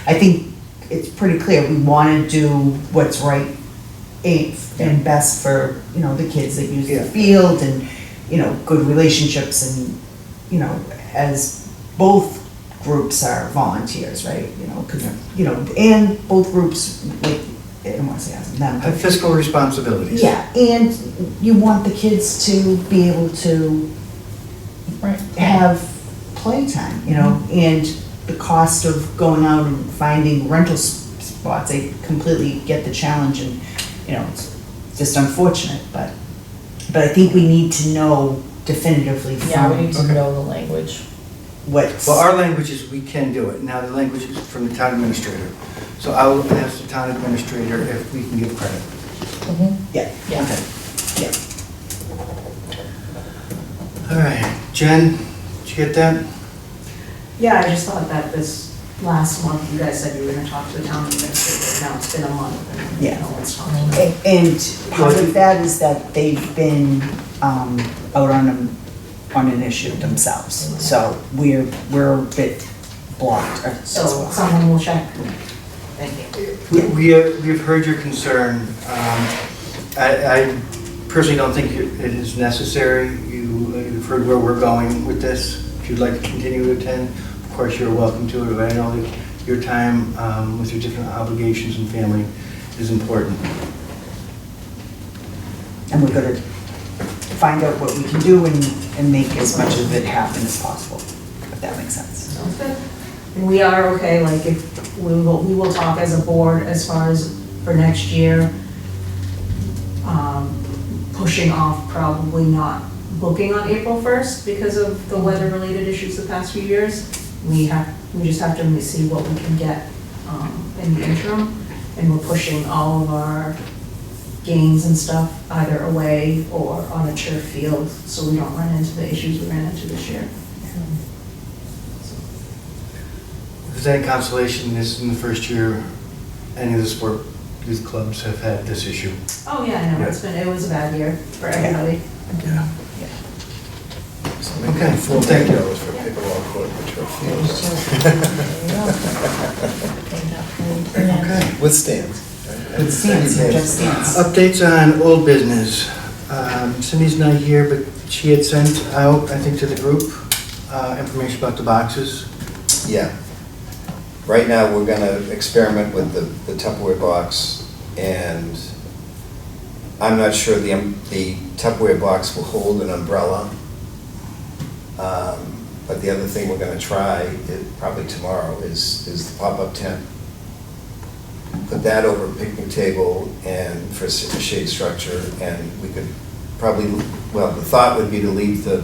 I think it's pretty clear, we wanna do what's right and best for, the kids that use Yeah. the field, and, good relationships, and, as both groups are volunteers, right? 'Cause, and both groups, like, I don't wanna say us, them, Have but fiscal responsibilities. yeah, and you want the kids to be able to Right. have playtime, and the cost of going out and finding rental spots, I completely get the challenge, and, it's just unfortunate, but I think we need to know definitively Yeah, we need from to know the language. what's. Well, our language is, we can do it. Now, the language is from the town administrator. So I will ask the town administrator if we can give credit. Yeah, Yeah. Okay. yeah. All right, Jen, did you get that? Yeah, I just thought that this last month, you guys said you were gonna talk to the town administrator, now it's been a month, and Yeah. no one's talked to them. And part of that is that they've been out on an issue themselves, so we're a bit blocked as So well. someone will check. Thank you. We've heard your concern. I personally don't think it is necessary. You've heard where we're going with this. If you'd like to continue to attend, of course, you're welcome to it. But I know that your time with your different obligations and family is important. And we're gonna find out what we can do and make as much of it happen as possible, if that makes sense. Sounds good. And we are okay, like, if, we will talk as a board as far as for next year, pushing off probably not booking on April 1st because of the weather-related issues the past few years. We just have to see what we can get in the interim, and we're pushing all of our games and stuff either away or on a turf field, so we don't run into the issues we ran into this year. If there's any consolation, this is in the first year any of the sport youth clubs have had this issue. Oh, yeah, I know, it was a bad year for everybody. Yeah. So Okay, maybe well, thank you. $4 for a pickleball court, which are Okay. with stands. With stands, just stands. Updates on old business. Cindy's not here, but she had sent out, I think, to the group, information about the boxes. Yeah. Right now, we're gonna experiment with the Tupperware box, and I'm not sure the Tupperware box will hold an umbrella. But the other thing we're gonna try, probably tomorrow, is the pop-up tent. Put that over a picnic table and for shade structure, and we could probably, well, the thought would be to leave the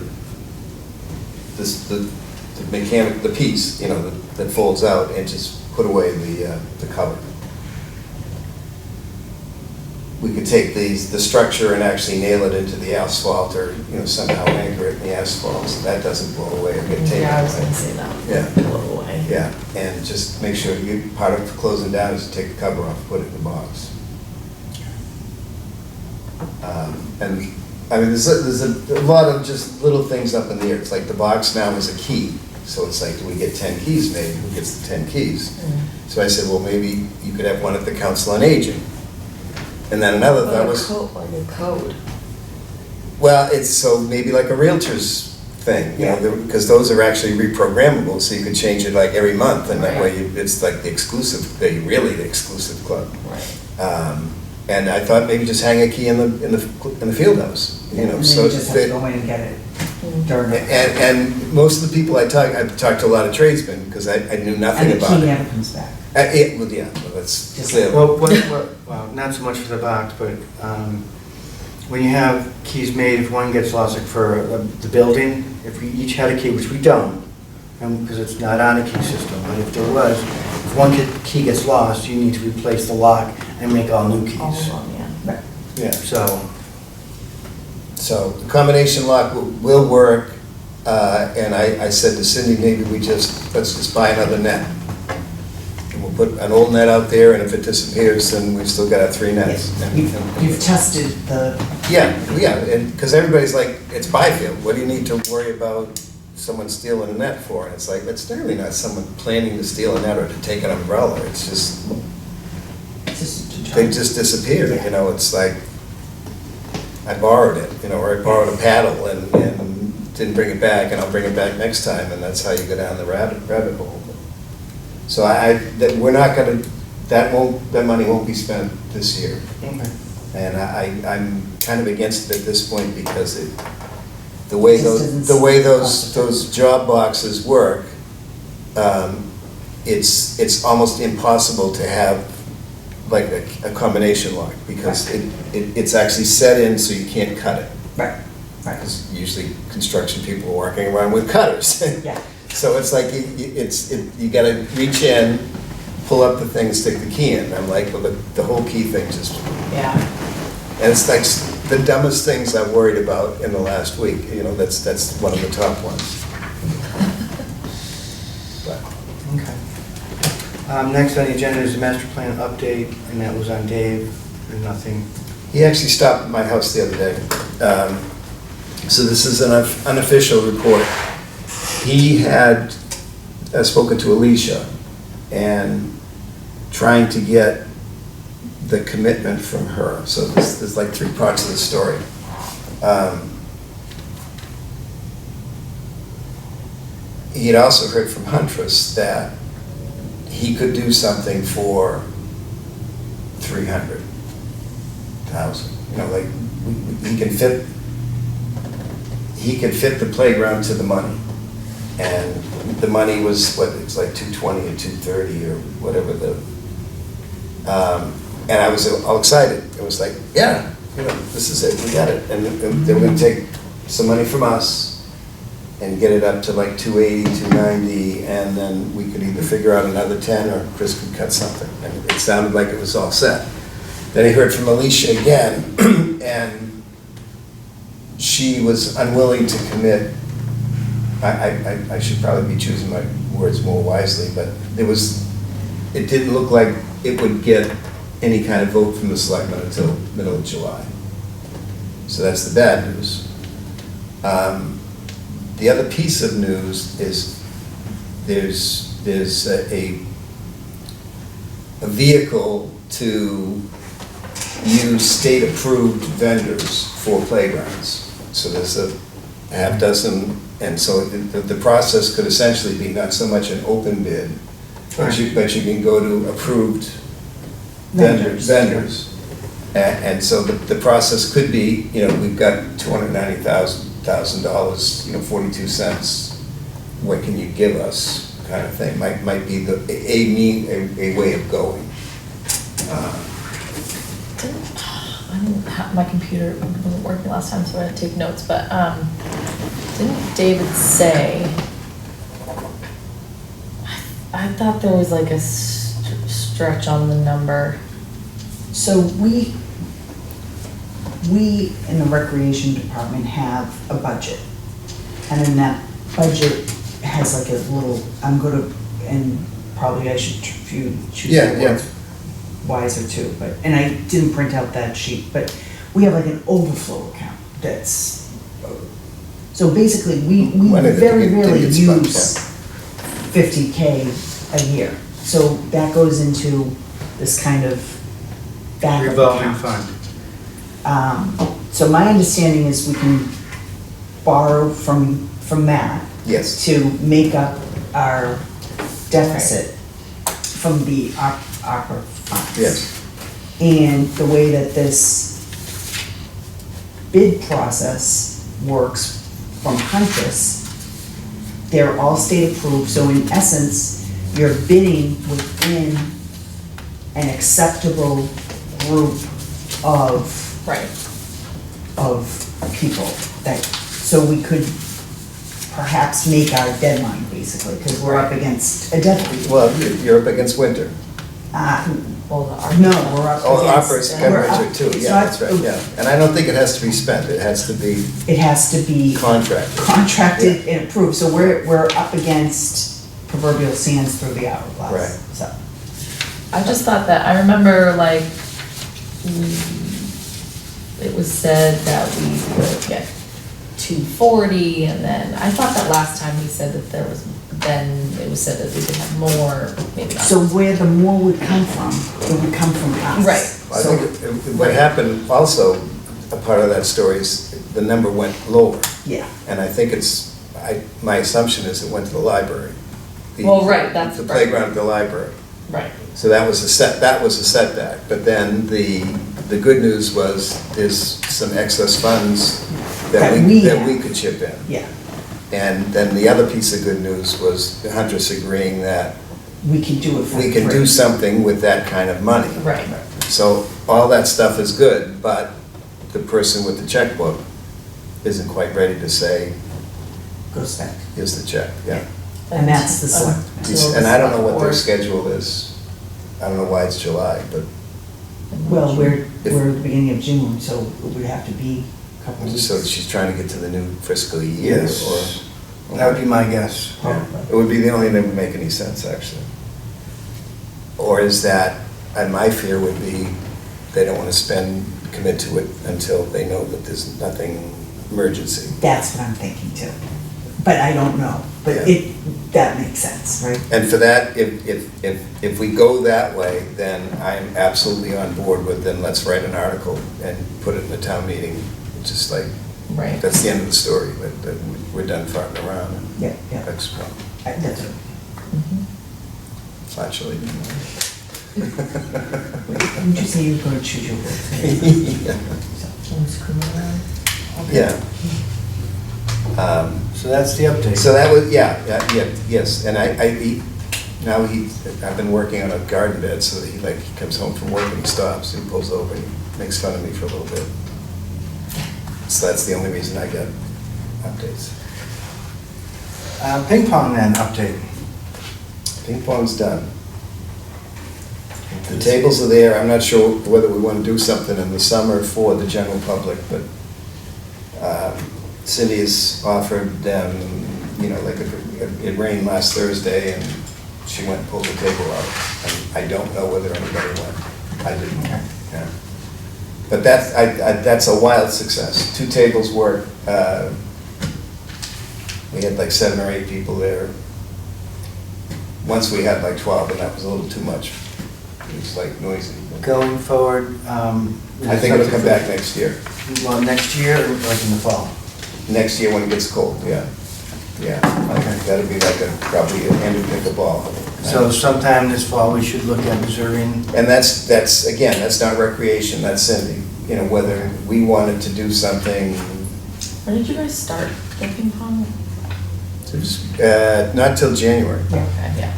mechanic, the piece, you know, that folds out, and just put away the cover. We could take the structure and actually nail it into the asphalt, or, you know, somehow anchor it in the asphalt, so that doesn't blow away or get taken Yeah, I was away. gonna say that. Yeah. Blow away. Yeah, and just make sure part of closing down is to take the cover off, put it in the box. And, I mean, there's a lot of just little things up in the air. It's like the box now is a key, so it's like, do we get 10 keys made? Who gets the 10 keys? So I said, well, maybe you could have one at the Council on Aging. And then another thought was, Like a code. well, it's so maybe like a realtor's thing, you know, because those are actually reprogrammable, so you can change it like every month, and that way it's like the exclusive, really the exclusive club. Right. And I thought maybe just hang a key in the field house, you know, And so then you just have to that. go in and get it during. And most of the people I've talked to a lot of tradesmen, because I knew nothing And the about key it. never comes back. Well, that's Just clear. Well, not so much for the box, but when you have keys made, if one gets lost, like for the building, if we each had a key, which we don't, because it's not on a key system, but if there was, if one key gets lost, you need to replace the lock and make all new All keys. of them, yeah. Yeah. So, The combination lock will work, and I said to Cindy, maybe let's just buy another net. And we'll put an old net out there, and if it disappears, then we've still got our 3 nets. And- You've tested the, Yeah, and, because everybody's like, it's Byfield, what do you need to worry about someone stealing a net for? And it's like, that's certainly not someone planning to steal a net or to take an umbrella, it's just, they just disappear, you know, it's like, I borrowed it, you know, or I borrowed a paddle and didn't bring it back, and I'll bring it back next time, and that's how you go down the rabbit hole. So we're not gonna, that money won't be spent this year. okay. And I'm kind of against it at this point, because the way Just those job boxes work, it's almost impossible to have like a combination lock, because it's actually set in so you can't cut it. right. Because usually construction people are walking around with cutters. Yeah. So it's like, you gotta reach in, pull up the thing, and stick the key in. I'm like, well, the whole key thing just, Yeah. and it's like the dumbest things I've worried about in the last week, you know, that's one of the top ones. But, Okay. Next on the agenda is the master plan update, and that was on Dave. There's nothing. he actually stopped at my house the other day. So this is an unofficial report. He had spoken to Alicia and trying to get the commitment from her. So there's like 3 parts of the story. He had also heard from Huntress that he could do something for 300,000. You know, like he can fit the playground to the money. And the money was, it's like 220 or 230 or whatever and I was all excited. It was like, yeah, you know, this is it, we got it. And they were gonna take some money from us and get it up to like 280, 290, and then we could either figure out another 10 or Chris could cut something. And it sounded like it was all set. Then he heard from Alicia again, and she was unwilling to commit. I should probably be choosing my words more wisely, but it didn't look like it would get any kind of vote from the selectmen until middle of July. So that's the bad news. The other piece of news is there's a vehicle to use state-approved vendors for playgrounds. So there's a half dozen, and so the process could essentially be not so much an open bid, but you can go to approved vendors. And so the process could be, we've got $290,000, 42 cents, what can you give us, kind of thing, might be a way of going. My computer wasn't working last time, so I had to take notes, but, didn't David say, I thought there was like a stretch on the number. So we in the recreation department have a budget. And in that budget has like a little, I'm gonna, and probably I should choose Yeah, the yeah. words wiser too, but, and I didn't print out that sheet, but we have like an overflow account that's, so basically, we When it very gets rarely spent, use 50K a year. So that goes into this kind of backup Revolving account. fund. So my understanding is we can borrow from that Yes, to make up our deficit from the ARPA funds. yes, And the way that this bid process works from Huntress, they're all state approved, so in essence, you're bidding within an acceptable group of Right. people that, so we could perhaps make our deadline, basically, because we're up against a deadline. well, you're up against winter. Well, the No, we're up Oh, against. opera's we're up- temperature too, it's yeah, not- that's right, yeah. And I don't think it has to be spent, it has to be It has to be contracted. contracted and approved, so we're up against proverbial sands through the hourglass. Right. So, I just thought that, I remember like, it was said that we would get 240, and then, I thought that last time he said that there was, then it was said that we could have more, maybe not. so where the more would come from, it would come from us. Right. I So, think what happened also, a part of that story is the number went lower. yeah, And I think my assumption is it went to the library. Well, right, that's The right. playground at the library. Right. So that was a setback. But then the good news was there's some excess funds that That we we could chip in. yeah, And then the other piece of good news was the Huntress agreeing that we can do it for we can do free. something with that kind of money. Right. So all that stuff is good, but the person with the checkbook isn't quite ready to say, Goes back. here's the check, yeah. And that's the select. And I don't know what their schedule is. I don't know why it's July, but Well, we're If- at the beginning of June, so it would have to be a couple of weeks. so she's trying to get to the new fiscal year, Yes. or? That would be my guess. Yeah, it would be the only thing that would make any sense, actually. Or is that, and my fear would be, they don't want to commit to it until they know that there's nothing emergency. That's what I'm thinking too. But I don't know, but Yeah. that makes sense, right? And for that, if we go that way, then I'm absolutely on board with, then let's write an article and put it in the town meeting, just like, Right. that's the end of the story, but we're done farting around. Yeah, yeah. That's, That's it. actually. Would you say you're going to choose your words? Don't screw around. Yeah. So that's the update. So that was, yeah, yes, and I've been working on a garden bed, so that he comes home from work and he stops, he pulls over and he makes fun of me for a little bit. So that's the only reason I get updates. Ping pong then, update. Ping pong's done. The tables are there, I'm not sure whether we want to do something in the summer for the general public, but Cindy has offered them, it rained last Thursday and she went and pulled the table out. And I don't know whether anybody went. I didn't, yeah. But that's a wild success. 2 tables work. We had 7 or 8 people there. Once we had 12, and that was a little too much. It was noisy. Going forward, I think it'll come back next year. Well, next year or in the fall? Next year when it gets cold, yeah. Yeah, that'd be like probably a hand of pickleball. So sometime this fall, we should look at reserving. And that's, again, that's not recreation, that's Cindy. You know, whether we wanted to do something, When did you guys start the ping pong? not till January. Okay, yeah.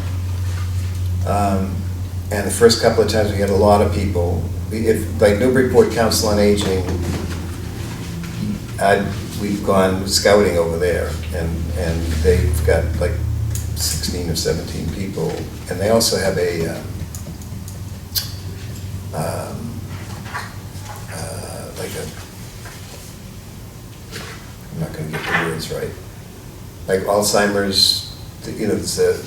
And the first couple of times we had a lot of people. If, like Newburyport Council on Aging, we've gone scouting over there, and they've got like 16 or 17 people, and they also have a, like a, I'm not gonna get the words right, like Alzheimer's, you know, it's a,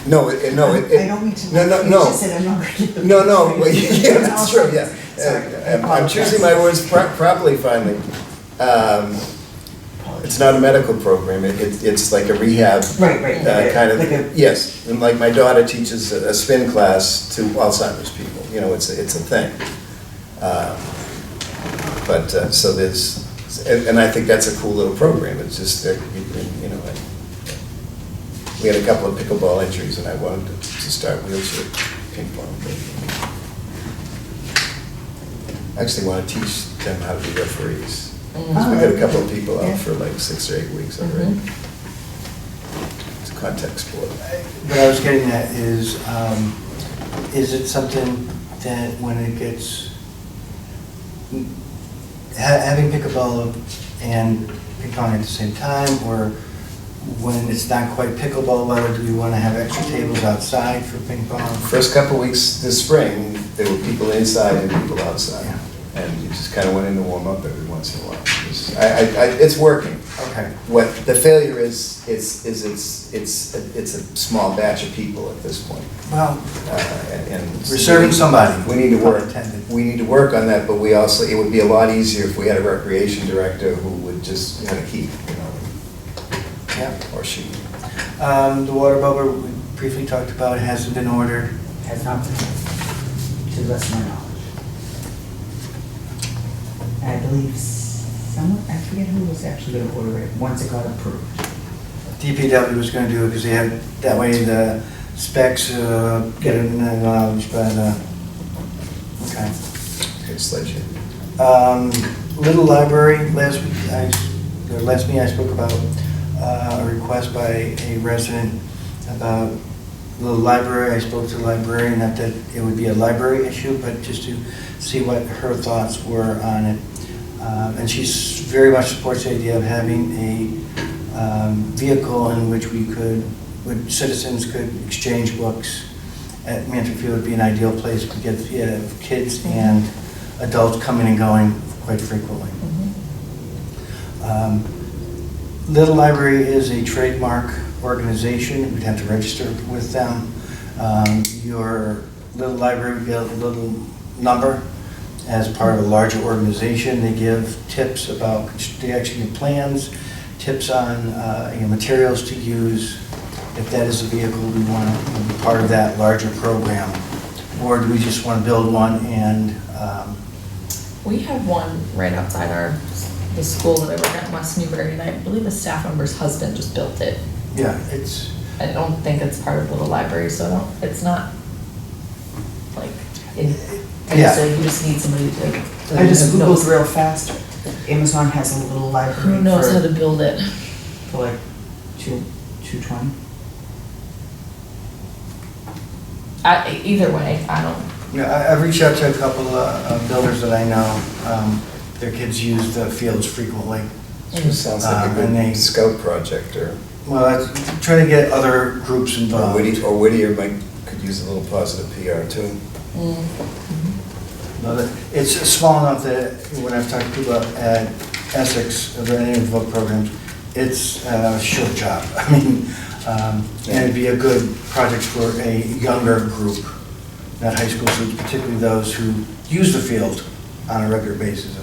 no. I don't mean to. No. You just said I'm not gonna get the. No, well, yeah, that's true, yeah. Sorry, I I'm choosing my words properly finally. It's not a medical program, it's like a rehab. Right, Kind like a. of, yes, and like my daughter teaches a spin class to Alzheimer's people, you know, it's a thing. But, so there's, and I think that's a cool little program, it's just, you know, we had a couple of pickleball injuries and I wanted to start wheelchair ping pong. I actually want to teach them how to be referees. Mm. We got a couple of people out for like 6 or 8 weeks already. It's a contact sport. What I was getting at is it something that when it gets, having pickleball and ping pong at the same time, or when it's not quite pickleball weather, do we want to have extra tables outside for ping pong? First couple of weeks this spring, there were people inside and people outside. Yeah. And you just kind of went in to warm up every once in a while. It's working. Okay. What the failure is it's a small batch of people at this point. Well, And we're serving somebody. We need to Pun work. intended. We need to work on that, but we also, it would be a lot easier if we had a recreation director who would just kind of keep, you know, Yeah. or she. The water bubble we briefly talked about hasn't been ordered. Has not been, to the best of my knowledge. I believe someone, I forget who was actually gonna order it, once it got approved. DPW was gonna do it because they had, that way the specs get it in the knowledge, but, okay. Okay, sledgehammer. Little library, last meeting I spoke about a request by a resident about little library. I spoke to the librarian, not that it would be a library issue, but just to see what her thoughts were on it. And she's very much supports the idea of having a vehicle in which citizens could exchange books. At Mantorfield would be an ideal place to get kids and adults coming and going quite frequently. Little Library is a trademark organization. We'd have to register with them. Your Little Library would get a little number as part of a larger organization. They give tips about, they actually give plans, tips on materials to use. If that is a vehicle, we want to be part of that larger program. Or do we just want to build one and We have one right outside the school that I work at in West Newbury, and I believe the staff member's husband just built it. yeah, it's, I don't think it's part of Little Library, so it's not like, Yeah. so you just need somebody to. I just who Googled knows- real fast. Amazon has a little library Who knows how for to build it. like $220. Either way, I don't, I've reached out to a couple of builders that I know. Their kids use the fields frequently. It sounds like a And they- good scout project, or Well, trying to get other groups involved. Whittier could use a little positive PR too. It's small enough that when I've talked to people at Essex, or any of the book programs, it's a short job. I mean, and it'd be a good project for a younger group, not high school students, particularly those who use the field on a regular basis.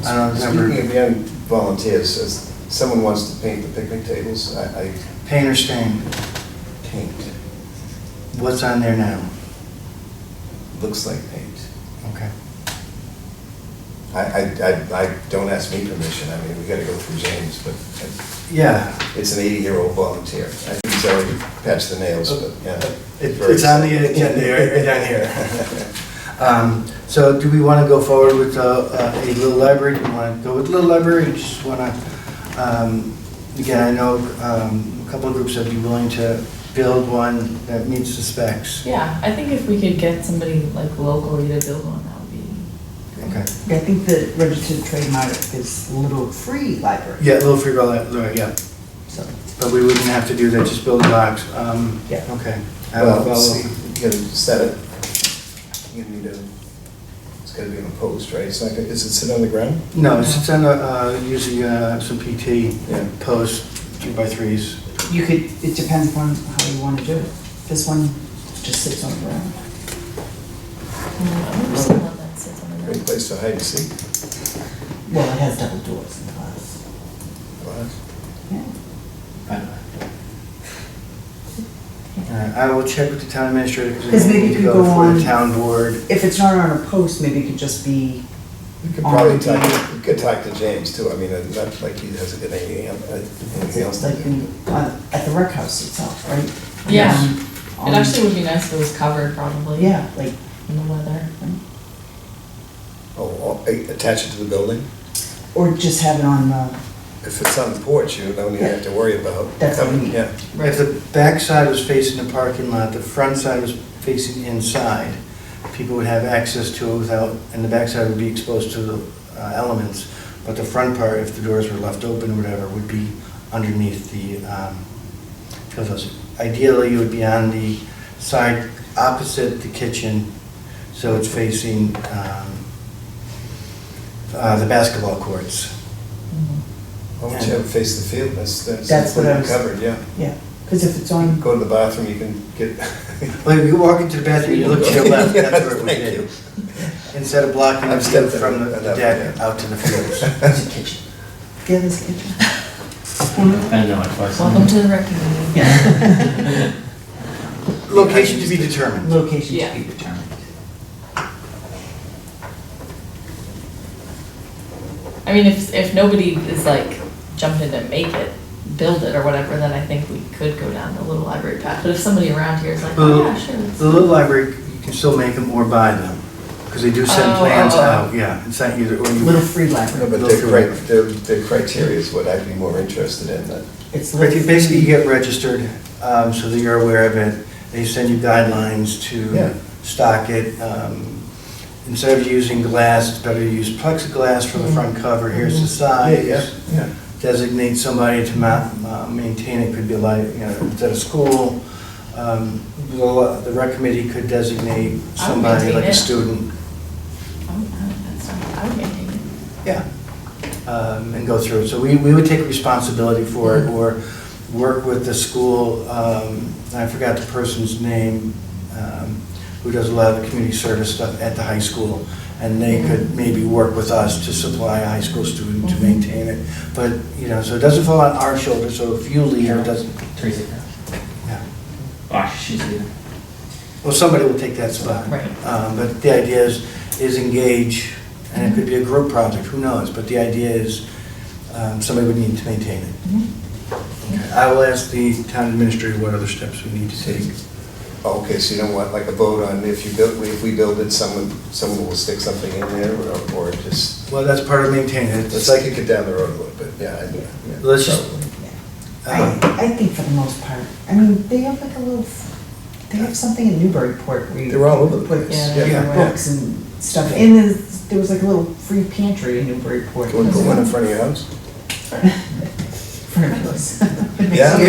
I don't remember, Speaking of young volunteers, as someone wants to paint the picnic tables, I paint or stain, paint. what's on there now? Looks like paint. Okay. I don't ask me permission, I mean, we gotta go through James, but Yeah, it's an 80-year-old volunteer. I think he's already patched the nails, but, yeah. it's on the agenda right down here. So do we want to go forward with a little library? Do we want to go with a little library? Or just want to, again, I know a couple of groups would be willing to build one that meets the specs. Yeah, I think if we could get somebody like locally to build one, that would be great. Okay. I think the registered trademark is Little Free Library. Yeah, a little free library, yeah. So, But we wouldn't have to do that, just build a box. Yeah. Okay. I will Well, follow. see, you gotta set it. You need to, it's gotta be on a post, right? It's not gonna, does it sit on the ground? No, it's on usually some PT Yeah. post 2x3s. you could, it depends on how you want to do it. This one just sits on the ground. I've never seen one that sits on the Great ground. place to hide and seek. Well, it has double doors and glass. Glass. Yeah. I will check with the town administrator because 'Cause we maybe need to you go go for on- the town board. If it's not on a post, maybe it could just be, You could On probably the- talk, you could talk to James too, I mean, not like he hasn't got anything else it's to like do. at the rec house itself, right? Yeah. On- It actually would be nice if it was covered probably. Yeah, like, In the weather. Oh, attach it to the building? or just have it on the, If it's on the porch, you don't even have to worry about. That's what I mean. Yeah. If the back side was facing the parking lot, the front side was facing inside, people would have access to it without, and the back side would be exposed to the elements. But the front part, if the doors were left open or whatever, would be underneath the pillows. Ideally, it would be on the side opposite the kitchen, so it's facing the basketball courts. Why don't you have it face the field? That's what I was- covered, yeah. yeah, because if it's on, Go to the bathroom, you can get. Well, if you walk into the bathroom, you look to your left, that's where it would Thank be. you. Instead of blocking the I've view stepped from in the enough, deck yeah. out to the fields. the other's kitchen. I know it twice. Welcome to the rec community. Location to be determined. Location Yeah. to be determined. I mean, if nobody is like jumping to make it, build it or whatever, then I think we could go down the little library path. But if somebody around here is like, oh yeah, sure. let's- The little library, you can still make them or buy them, because they do send Oh, plans oh, oh. out, yeah. It's not either, or Little you, Free No, Library. but their criteria is what I'd be more interested in, that. It's but Little you basically Free- get registered, so that you're aware of it. They send you guidelines Yeah. to stock it. Instead of using glass, it's better to use plexiglass for the front cover. Here's the size. Yeah. Designate somebody to maintain it, could be like, it's at a school. The rec committee could designate somebody, maintain like a it. student, I would maintain it. yeah, and go through it. So we would take responsibility for it, or work with the school, I forgot the person's name, who does a lot of the community service stuff at the high school, and they could maybe work with us to supply a high school student to maintain it. But, so it doesn't fall on our shoulders, so if you leave, it doesn't, Teresa. yeah. Oh, she's leaving. Well, somebody will take that spot. Right. But the idea is engage, and it could be a group project, who knows? But the idea is, somebody would need to maintain it. Okay. I will ask the town administrator what other steps we need to take. Oh, okay, so you don't want like a vote on if we build it, someone will stick something in there, or just, Well, that's part of maintaining it. let's like kick it down the road a little bit, yeah. Let's just, I think for the most part, I mean, they have like a little, they have something in Newburyport where you They're all over the put place. Yeah, yeah. books and stuff. And there was like a little free pantry in Newburyport. Go and put one in front of your house? For us. Yeah.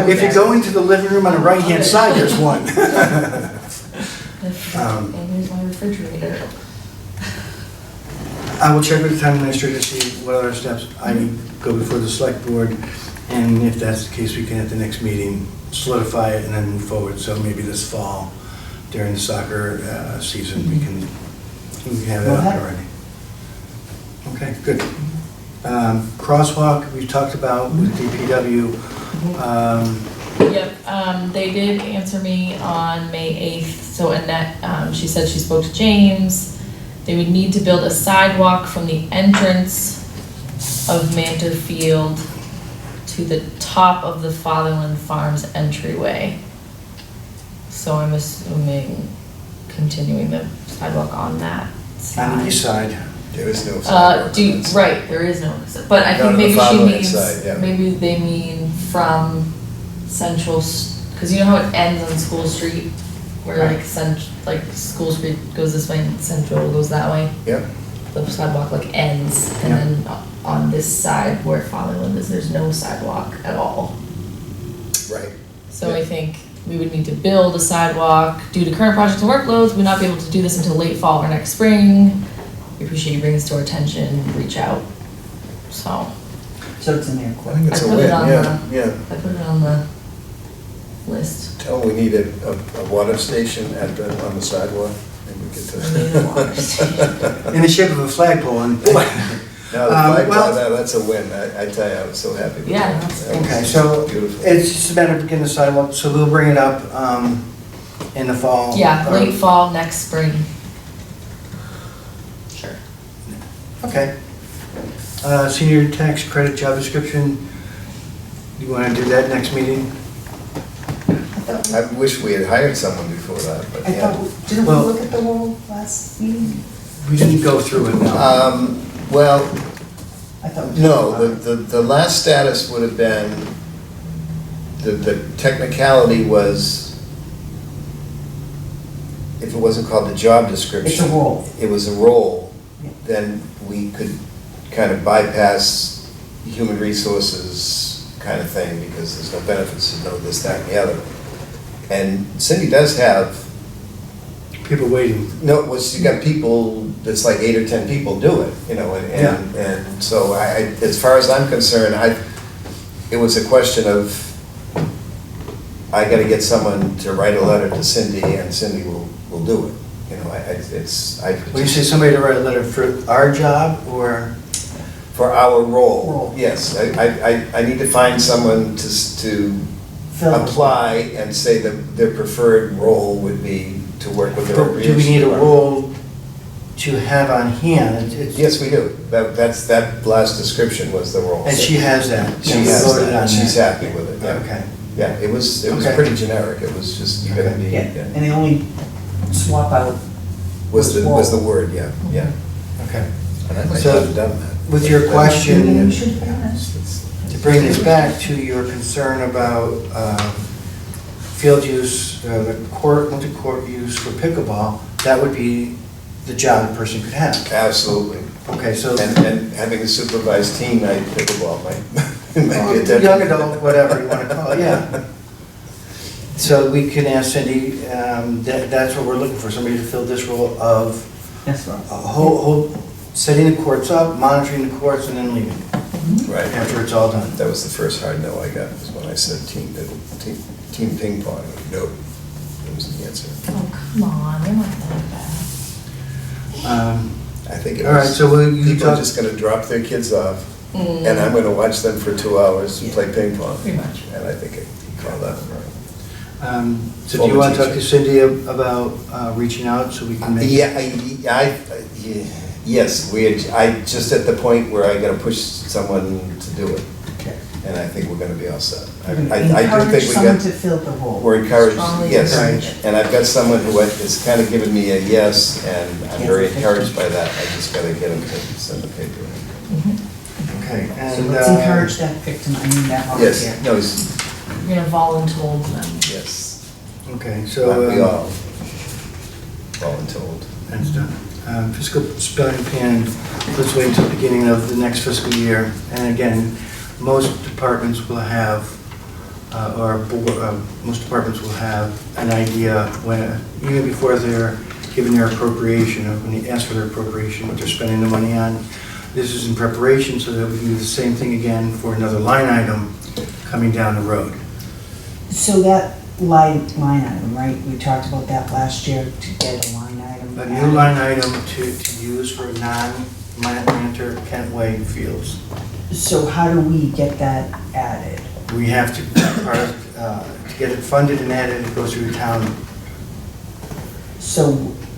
if you go into the living room on the right-hand side, there's one. And here's my refrigerator. I will check with the town administrator to see what other steps I need to go before the select board, and if that's the case, we can at the next meeting solidify it and then move forward. So maybe this fall, during the soccer season, we can have that up already. Okay, good. Crosswalk, we talked about with DPW. Yep, they did answer me on May 8th, so Annette, she said she spoke to James, they would need to build a sidewalk from the entrance of Mantor Field to the top of the Fatherland Farms entryway. So I'm assuming continuing the sidewalk on that On the east side. side. There is no sidewalk. Right, there is no, but I Down on think the maybe she Fatherland means, side, yeah. maybe they mean from cause you know how it ends on School Street? Where like School Street goes this way and Central goes that way? Yep. The sidewalk like ends, and Yeah. then on this side where Fatherland is, there's no sidewalk at all. Right. So Yeah. I think we would need to build a sidewalk. Due to current project and workloads, we would not be able to do this until late fall or next spring. We appreciate you bringing this to our attention, reach out. So, So it's in there I quick. think it's I a put win, it on yeah, yeah. I put it on the list. Tell them we need a water station on the sidewalk, and we get to. We need a water station. In the shape of a flagpole and. No, the flag, well- that's a win, I tell you, I was so happy with that. Yeah, that's That was Okay, so Beautiful. it's just a matter of getting the sidewalk, so we'll bring it up in the fall. Yeah, late fall, next spring. Sure. Okay. Senior tax credit job description, you want to do that next meeting? I wish we had hired someone before that, but I yeah. thought, didn't we Well- look at the whole last meeting? We didn't go through it now. Well, I thought. we no, talked about it. the last status would have been, the technicality was, if it wasn't called the job description. It's a role. It was a role, Yeah. then we could kind of bypass human resources kind of thing, because there's no benefits to know this, that, and the other. And Cindy does have, People waiting. no, well, she got people, that's like 8 or 10 people do it, you know, and so as far as I'm concerned, it was a question of, I gotta get someone to write a letter to Cindy, and Cindy will do it, you know, When you say somebody to write a letter for our job, or? for our role, Role. yes, I need to find someone to Fill. apply and say that their preferred role would be to work with the Do recreation. we need a department. role to have on hand? It's- Yes, we do. That last description was the role. And she has that? She We has voted that. on She's that. happy with it, yeah. Okay. Yeah, it was Okay. pretty generic. It was just, you're gonna be, Yeah, yeah. and the only swap out Was the role. word, yeah, yeah. Okay. And I might So, have done that. with your But- question- Maybe we should be honest. To bring this back to your concern about field use, the multi-court use for pickleball, that would be the job a person could have. Absolutely. Okay, so And having a supervised team night pickleball might be a detriment. young adult, whatever you want to call it, yeah. So we can ask Cindy, that's what we're looking for, somebody to fill this role of That's right. setting the courts up, monitoring the courts, and then leaving Right. after it's all done. That was the first hard no I got, was when I said team ping pong. No, that was the answer. Oh, come on, they're not that bad. I think it All right, was, so will you people are talk, just gonna drop their kids off, Mm, and I'm gonna watch them for 2 hours and play ping pong. Pretty much. And I think you call that right. so do you want to talk to Cindy about reaching out so we can make? Yes, I just at the point where I gotta push someone to do it, Okay. and I think we're gonna be all set. I We're gonna do think encourage we someone got, to fill the role. we're encouraged, Strongly yes. encourage. And I've got someone who has kind of given me a yes, and I'm very encouraged by that. I just gotta get him to send the paper in. Okay, So and, let's encourage that victim, I mean that volunteer. Yes, no, he's, You're gonna voluntold them. yes, okay, so. we all voluntold. That's done. Fiscal spending plan, let's wait until the beginning of the next fiscal year. And again, most departments will have, most departments will have an idea when, even before they're given their appropriation, or when they ask for their appropriation, what they're spending the money on. This is in preparation so that we can do the same thing again for another line item coming down the road. So that line item, right, we talked about that last year, to get a line item. A new line item to use for non-Mantor Kentway fields. So how do we get that added? We have to, to get it funded and added, it goes through the town. So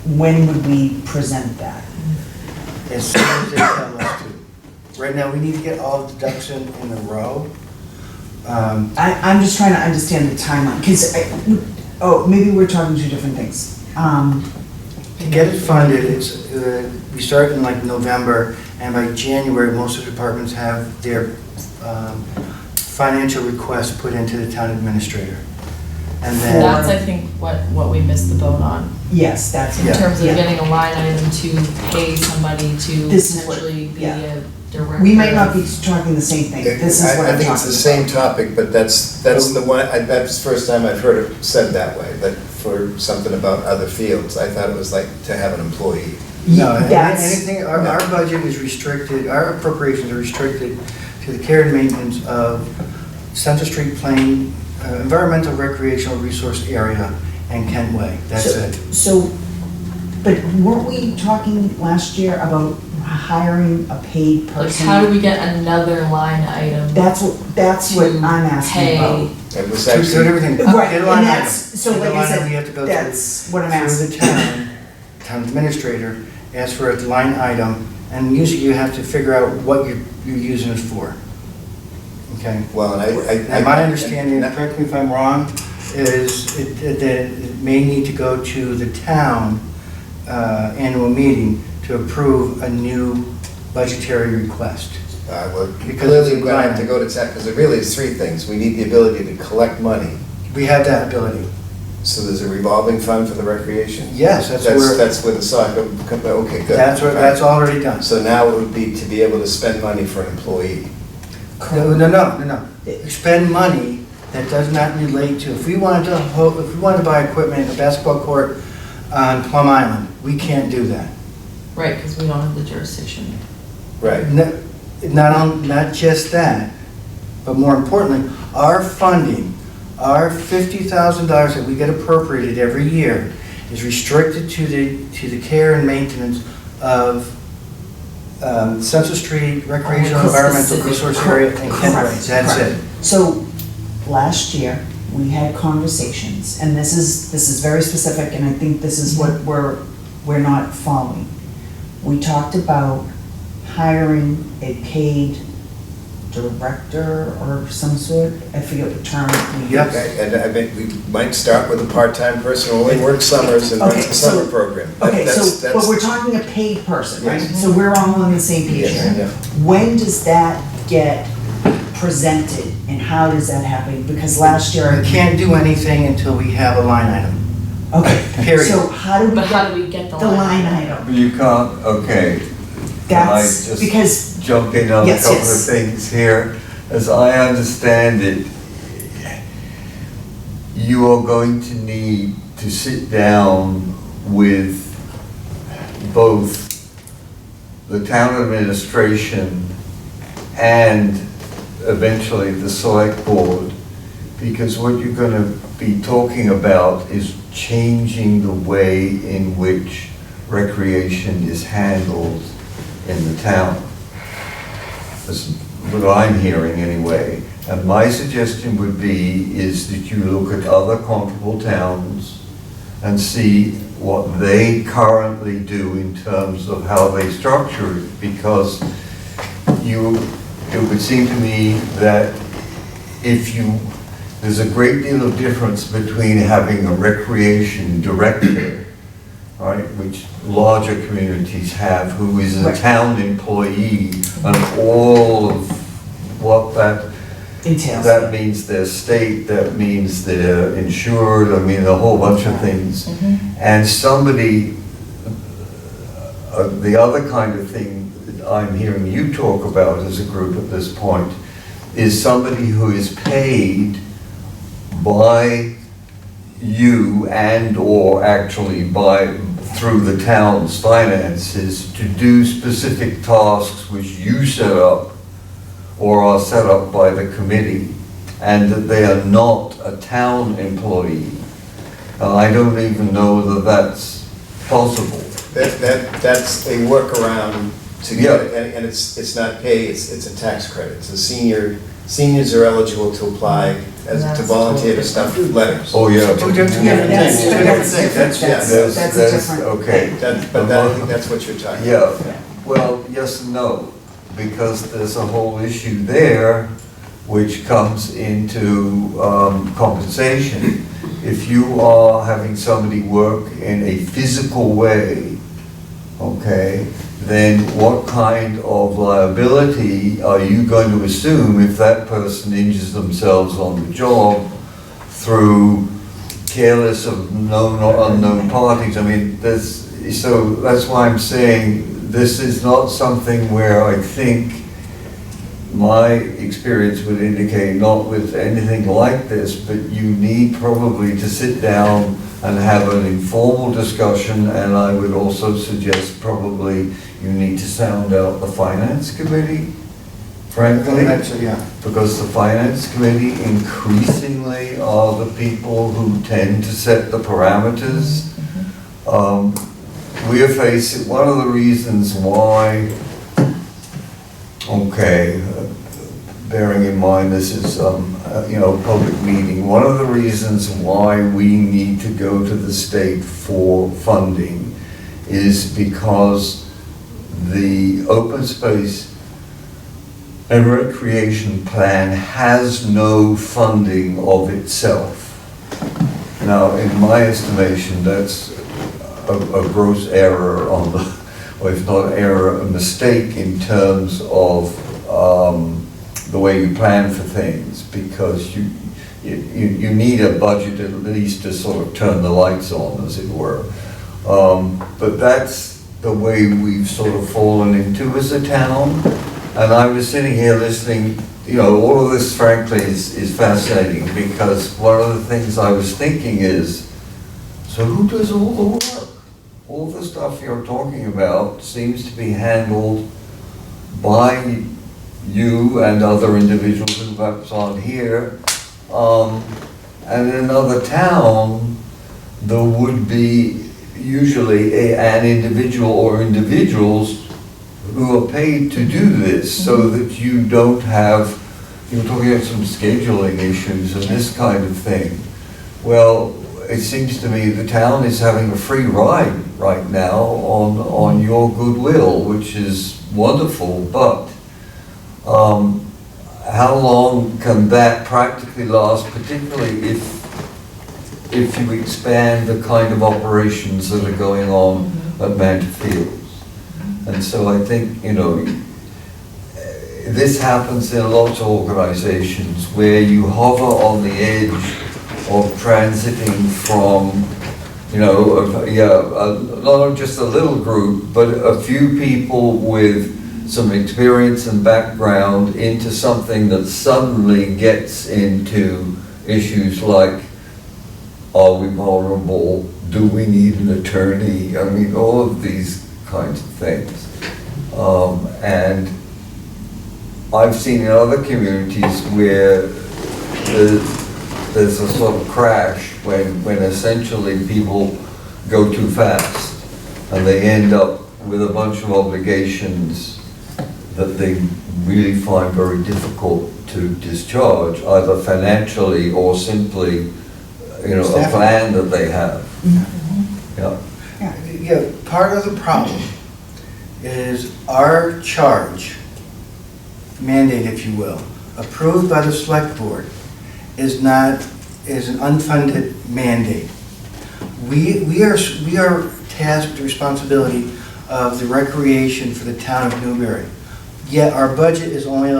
when would we present that? as soon as they tell us to. Right now, we need to get all the ducks in a row. I'm just trying to understand the timeline, because, maybe we're talking two different things. To get it funded, it's, we start in like November, and by January, most of the departments have their financial requests put into the town administrator. And then, That's, I think, what we missed the boat on, Yes, that's. in Yeah. terms of Yeah. getting a line item to pay somebody to This is what- potentially be yeah. a director. We might not be talking the same thing. This is what I'm talking about. I think it's the same topic, but that's the one, that's the first time I've heard it said that way, that for something about other fields. I thought it was like to have an employee. no, That's- anything, our budget is restricted, our appropriations are restricted to the care and maintenance of Center Street Plain, environmental recreational resource area, and Kent Way. That's So- it. So, but weren't we talking last year about hiring a paid Like, person? how do we get another line item? That's what I'm asking about. Pay, It was So actually, everything, Right, get a line and item. that's, so Get a like I line item, we have to said, go that's what I'm through asking. the town administrator, ask for a line item, and usually you have to figure out what you're using it for. Okay? well, and I. And my understanding, correct me if I'm wrong, is that it may need to go to the town annual meeting to approve a new budgetary request. Well, Because clearly it's we're gonna have to a go to tech, because it really is three things. We need the ability to collect money, We have that ability. so there's a revolving fund for the recreation. Yes, that's where, That's where the soccer, okay, good. that's already done. So now it would be to be able to spend money for an employee. No. Spend money that does not relate to, if we wanted to buy equipment, a basketball court on Plum Island, we can't do that. right, because we don't have the jurisdiction. Right. Not just that, but more importantly, our funding, our $50,000 that we get appropriated every year is restricted to the care and maintenance of Central Street Recreational Environmental Specific. Resource Area and Kent Way. Correct, That's correct. it. So, last year, we had conversations, and this is very specific, and I think this is what we're not following. We talked about hiring a paid director or some sort, I forget the term we Yep. used. Okay, and I think we might start with a part-time person who only works summers and runs Okay, the so- summer program. Okay, That's- so, but we're talking a paid person, right? Yes. So we're all on the same page Yes, here. yeah. When does that get presented, and how does that happen? Because last year, We can't do anything until we have a line item. okay, Period. so how do we But how get do we get the the line item? You can't, okay. Can I That's just because, jump in on a Yes, couple of yes. things here? As I understand it, you are going to need to sit down with both the town administration and eventually the select board, because what you're going to be talking about is changing the way in which recreation is handled in the town. That's what I'm hearing anyway. And my suggestion would be is that you look at other comparable towns and see what they currently do in terms of how they structure it, because it would seem to me that there's a great deal of difference between having a recreation director, right, which larger communities have, who is a Right. town employee, and all of what that entails. that means they're state, that means they're insured, I mean, a whole bunch of things. And somebody, the other kind of thing that I'm hearing you talk about as a group at this point is somebody who is paid by you and/or actually through the town's finances to do specific tasks which you set up or are set up by the committee, and that they are not a town employee. I don't even know that that's possible. That's a workaround to get it, and it's not pay, it's a tax credit. So seniors are eligible to apply to volunteer to stuff letters. Oh, yeah. Two different things. That's Two different things. different. That's, yeah. That's a different. Okay. But I think that's what you're talking about. Yeah, Well, yes and no, because there's a whole issue there which comes into compensation. If you are having somebody work in a physical way, okay, then what kind of liability are you going to assume if that person injures themselves on the job through careless of known or unknown parties? I mean, so that's why I'm saying this is not something where I think my experience would indicate, not with anything like this, but you need probably to sit down and have an informal discussion, and I would also suggest probably you need to sound out the finance committee, frankly. Yeah. Because the finance committee increasingly are the people who tend to set the parameters. We are facing, one of the reasons why, okay, bearing in mind this is, a public meeting, one of the reasons why we need to go to the state for funding is because the open space and recreation plan has no funding of itself. Now, in my estimation, that's a gross error on the, or if not error, a mistake in terms of the way you plan for things, because you need a budget at least to sort of turn the lights on, as it were. But that's the way we've sort of fallen into as a town. And I was sitting here listening, all of this frankly is fascinating, because one of the things I was thinking is, so who does all the work? All the stuff you're talking about seems to be handled by you and other individuals who perhaps aren't here. And in another town, there would be usually an individual or individuals who are paid to do this, so that you don't have, you're talking about some scheduling issues and this kind of thing. Well, it seems to me the town is having a free ride right now on your goodwill, which is wonderful, but how long can that practically last, particularly if you expand the kind of operations that are going on at Manta Fields? And so I think, this happens in lots of organizations where you hover on the edge of transiting from, not just a little group, but a few people with some experience and background into something that suddenly gets into issues like, are we vulnerable? Do we need an attorney? I mean, all of these kinds of things. And I've seen in other communities where there's a sort of crash when essentially people go too fast and they end up with a bunch of obligations that they really find very difficult to discharge, either financially or simply, a plan that they have. Yeah. Yeah, part of the problem is our charge, mandate if you will, approved by the select board, is an unfunded mandate. We are tasked with the responsibility of the recreation for the town of Newbury. Yet our budget is only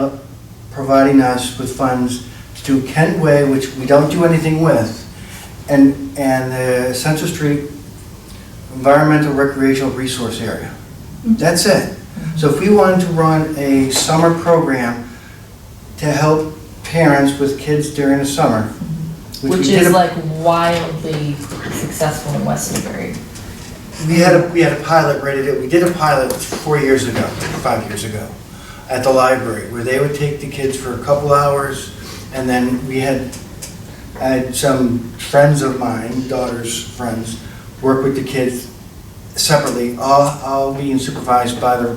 providing us with funds to do Kent Way, which we don't do anything with, and the Central Street Environmental Recreational Resource Area. That's it. So if we wanted to run a summer program to help parents with kids during the summer, Which is like wildly successful in West Newbury. we had a pilot ready to, we did a pilot 5 years ago, at the library, where they would take the kids for a couple hours, and then we had some friends of mine, daughter's friends, work with the kids separately, all being supervised by the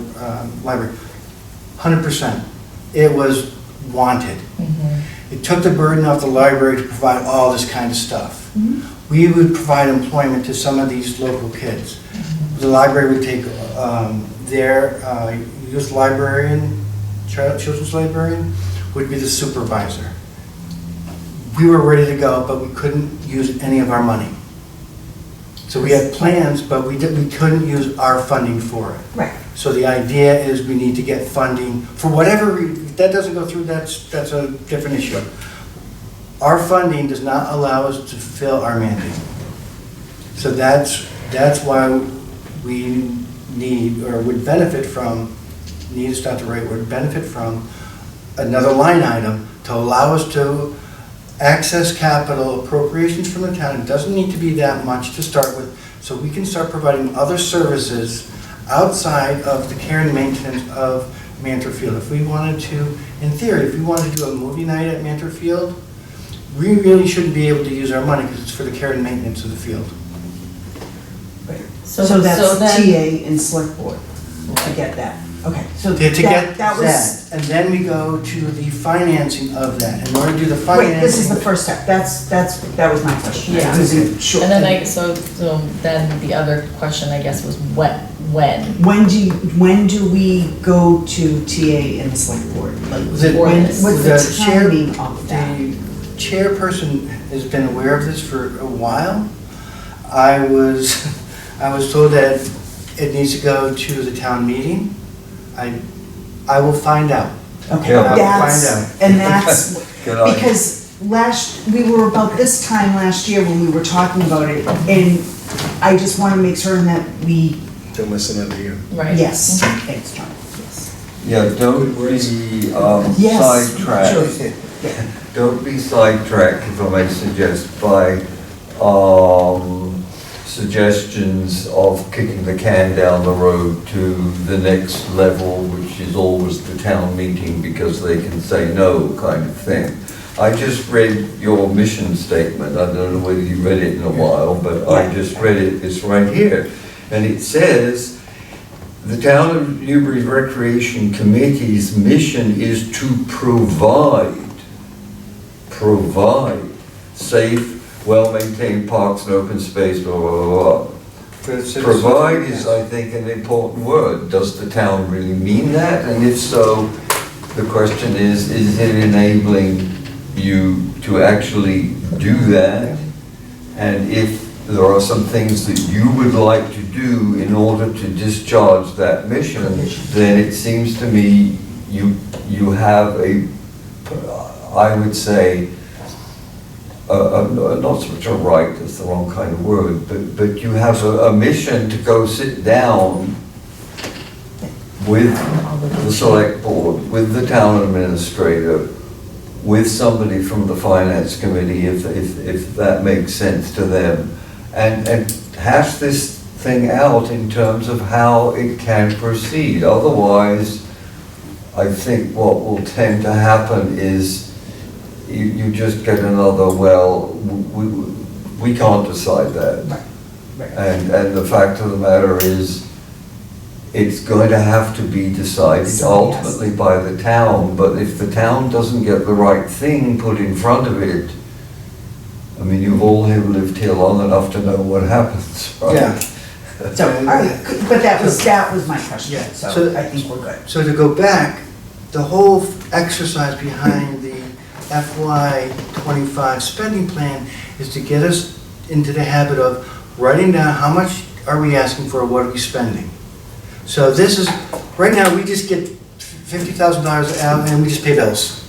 library. 100%. It was wanted. It took the burden off the library to provide all this kind of stuff. We would provide employment to some of these local kids. The library would take their youth librarian, children's librarian, would be the supervisor. We were ready to go, but we couldn't use any of our money. So we had plans, but we couldn't use our funding for it. Right. So the idea is we need to get funding, for whatever, if that doesn't go through, that's a different issue. Our funding does not allow us to fulfill our mandate. So that's why we need, or would benefit from, need is not the right word, benefit from another line item to allow us to access capital appropriations from the town. It doesn't need to be that much to start with, so we can start providing other services outside of the care and maintenance of Mantor Field. If we wanted to, in theory, if we wanted to do a movie night at Mantor Field, we really shouldn't be able to use our money because it's for the care and maintenance of the field. So that's then- TA and select board, I get that, okay, so To get that was. that, and then we go to the financing of that. In order to do the Wait, this is the financing, first step, that was my question. Yeah. I wasn't sure. And then so then the other question, I guess, was when? When do we go to TA and the select board? Like, The- what's the the chair- timing of that? the chairperson has been aware of this for a while. I was told that it needs to go to the town meeting. I will find out. Okay, Yeah. I will that's, find out. and that's, Good idea. because we were about this time last year when we were talking about it, and I just want to make certain that we, Don't listen to you. Right. yes, thanks, John. Yeah, don't be Yes, sidetracked. sure. Don't be sidetracked, if I may suggest, by suggestions of kicking the can down the road to the next level, which is always the town meeting because they can say no kind of thing. I just read your mission statement. I don't know whether you read it in a while, but I just read it. It's right here. And it says, the Town of Newbury Recreation Committee's mission is to provide safe, well-maintained parks and open space, blah, blah, blah, blah. For the citizens. Provide is, I think, an important word. Does the town really mean that? And if so, the question is it enabling you to actually do that? And if there are some things that you would like to do in order to discharge that mission, then it seems to me you have I would say, not so much a right, that's the wrong kind of word, but you have a mission to go sit down with the select board, with the town administrator, with somebody from the finance committee, if that makes sense to them, and hash this thing out in terms of how it can proceed. Otherwise, I think what will tend to happen is you just get another, well, we can't decide that. Right. And the fact of the matter is, it's going to have to be decided So, yes. ultimately by the town, but if the town doesn't get the right thing put in front of it, I mean, you've all lived here long enough to know what happens, right? Yeah. So, all right, but that was my question, Yeah, so so- I think we're good. So to go back, the whole exercise behind the FY '25 spending plan is to get us into the habit of writing down how much are we asking for, what are we spending. So this is, right now, we just get $50,000 out and we just pay bills.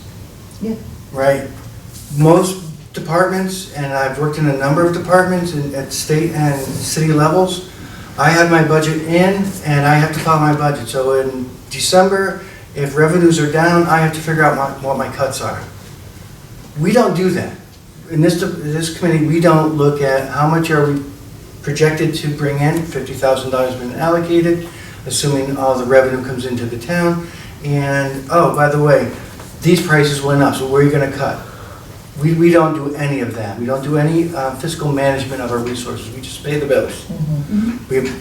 Yeah. Right? Most departments, and I've worked in a number of departments at state and city levels, I have my budget in and I have to follow my budget. So in December, if revenues are down, I have to figure out what my cuts are. We don't do that. In this committee, we don't look at how much are we projected to bring in, $50,000 has been allocated, assuming all the revenue comes into the town. And, oh, by the way, these prices went up, so where are you gonna cut? We don't do any of that. We don't do any fiscal management of our resources. We just pay the bills.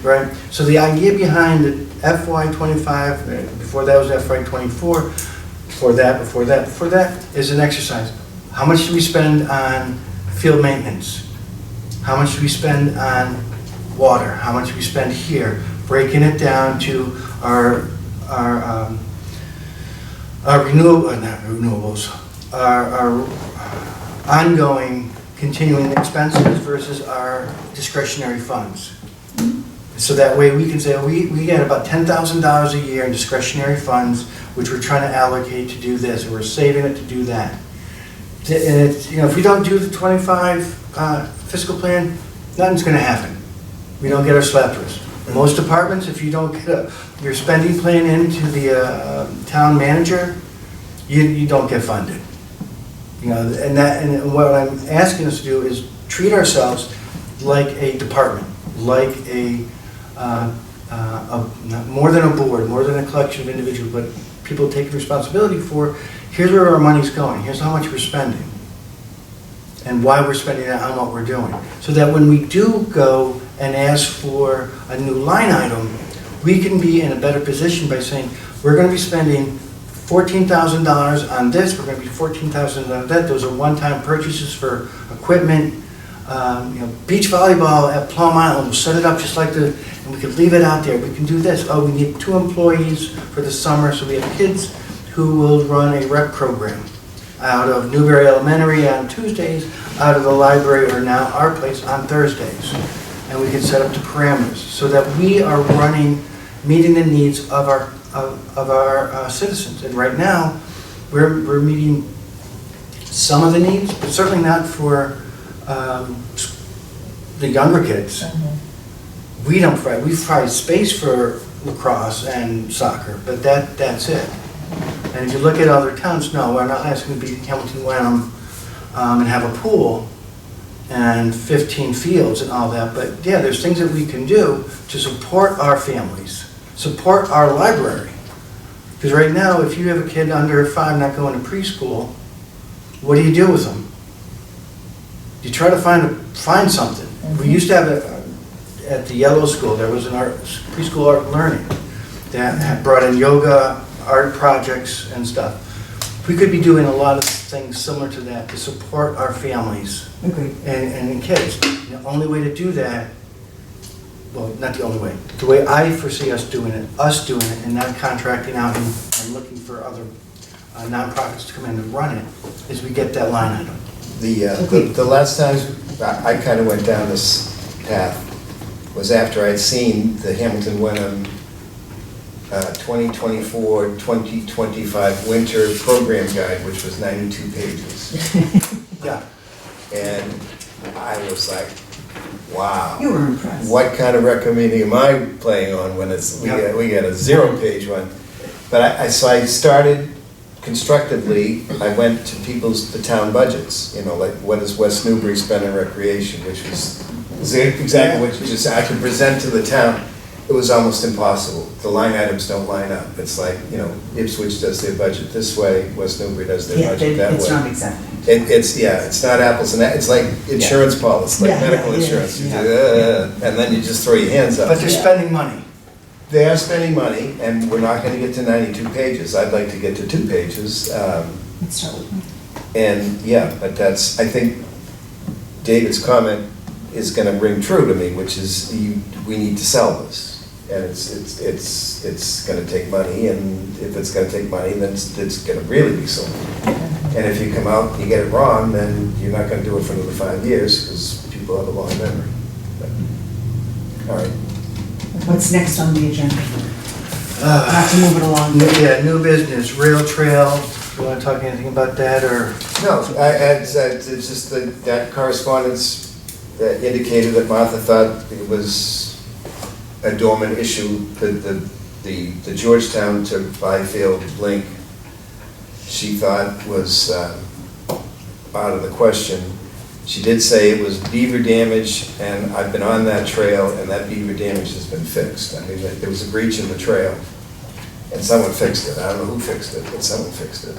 Right? So the idea behind the FY '25, before that was FY '24, before that is an exercise. How much do we spend on field maintenance? How much do we spend on water? How much do we spend here? breaking it down to our not renewables, our ongoing continuing expenses versus our discretionary funds. So that way we can say, oh, we get about $10,000 a year in discretionary funds, which we're trying to allocate to do this, or we're saving it to do that. And it's, if we don't do the 25 fiscal plan, nothing's gonna happen. We don't get our slappers. Most departments, if you don't get your spending plan into the town manager, you don't get funded. And what I'm asking us to do is treat ourselves like a department, like more than a board, more than a collection of individuals, but people take responsibility for, here's where our money's going, here's how much we're spending, and why we're spending it on what we're doing. So that when we do go and ask for a new line item, we can be in a better position by saying, we're gonna be spending $14,000 on this, we're gonna be $14,000 on that, those are one-time purchases for equipment. Beach volleyball at Plum Island, we'll set it up just like and we could leave it out there, we can do this. Oh, we need 2 employees for the summer, so we have kids who will run a rec program out of Newberry Elementary on Tuesdays, out of the library, or now our place on Thursdays. And we can set up the parameters so that we are meeting the needs of our citizens. And right now, we're meeting some of the needs, but certainly not for the younger kids. We provide space for lacrosse and soccer, but that's it. And if you look at other towns, no, we're not asking to be Hamilton Wenham and have a pool and 15 fields and all that, but yeah, there's things that we can do to support our families, support our library. Because right now, if you have a kid under 5 not going to preschool, what do you do with them? You try to find something. We used to have at the Yellow School, there was an preschool art learning that had brought in yoga, art projects and stuff. We could be doing a lot of things similar to that to support our families and kids. The only way to do that, well, not the only way, the way I foresee us doing it and not contracting out and looking for other nonprofits to come in and run it, is we get that line item. The last time I kind of went down this path was after I'd seen the Hamilton Wenham 2024-2025 winter program guide, which was 92 pages. Yeah. And I was like, wow. You were impressed. What kind of rec committee am I playing on when we got a 0-page one? But I started constructively. I went to the town budgets, like what does West Newbury spend on recreation, which was exactly what I could present to the town. It was almost impossible. The line items don't line up. It's like, Ipswich does their budget this way, West Newbury does their budget that way. It's not exactly. It's not apples and apples. It's like insurance policy, like medical insurance. You do, and then you just throw your hands up. But they're spending money. They are spending money, and we're not going to get to 92 pages. I'd like to get to 2 pages. Let's start with me. And but I think David's comment is going to ring true to me, which is we need to sell this. And it's going to take money, and if it's going to take money, then it's going to really be sold. And if you come out and you get it wrong, then you're not going to do it for another 5 years, because people have a long memory. But, all right. What's next on the agenda? Have to move it along. Yeah, new business, rail trail. You want to talk anything about that, or? No, it's just that correspondence indicated that Martha thought it was a dormant issue, the Georgetown to Byfield link, she thought was out of the question. She did say it was beaver damage, and I've been on that trail, and that beaver damage has been fixed. I mean, there was a breach in the trail, and someone fixed it. I don't know who fixed it, but someone fixed it.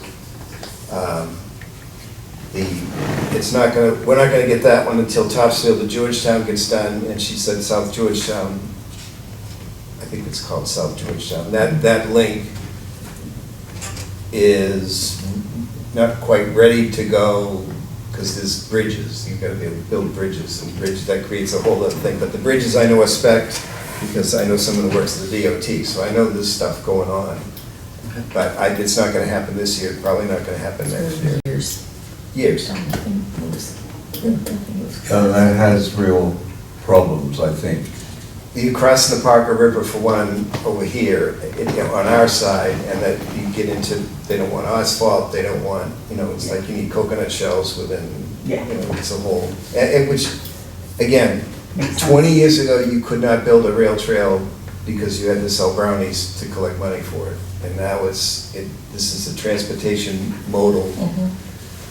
We're not gonna get that one until Topsfield to Georgetown gets done, and she said South Georgetown, I think it's called South Georgetown. That link is not quite ready to go, because there's bridges. You've got to be able to build bridges, and that creates a whole other thing. But the bridges I know are spec'd, because I know some of the works of the DOT, so I know there's stuff going on. But it's not gonna happen this year, probably not gonna happen next year. Years. Years. Nothing moves. Nothing moves. And that has real problems, I think. You cross the Parker River for one over here, on our side, and that you get into, they don't want asphalt, they don't want, it's like you need coconut shells within, Yeah. it's a whole, which, again, Makes 20 sense. years ago, you could not build a rail trail because you had to sell brownies to collect money for it. And now this is a transportation modal, Mhm.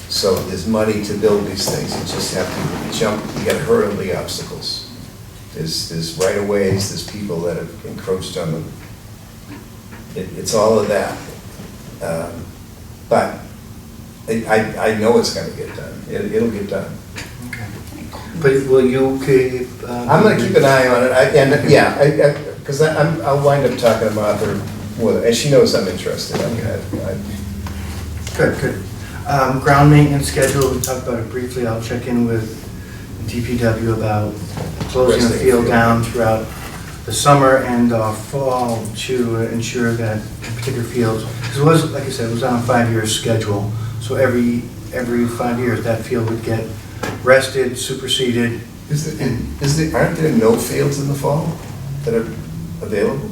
so there's money to build these things, you just have to jump, you gotta hurdle the obstacles. There's right-of-ways, there's people that have encroached on them. It's all of that. But I know it's gonna get done, it'll get done. Okay. But will you keep? I'm gonna keep an eye on it, because I'll wind up talking to Martha, and she knows I'm interested. Good, good. Ground maintenance schedule, we talked about it briefly. I'll check in with DPW about closing the field down throughout the summer and fall to ensure that particular fields, because it was, like I said, it was on a 5-year schedule. So every 5 years, that field would get rested, superseded. Aren't there no fields in the fall that are available?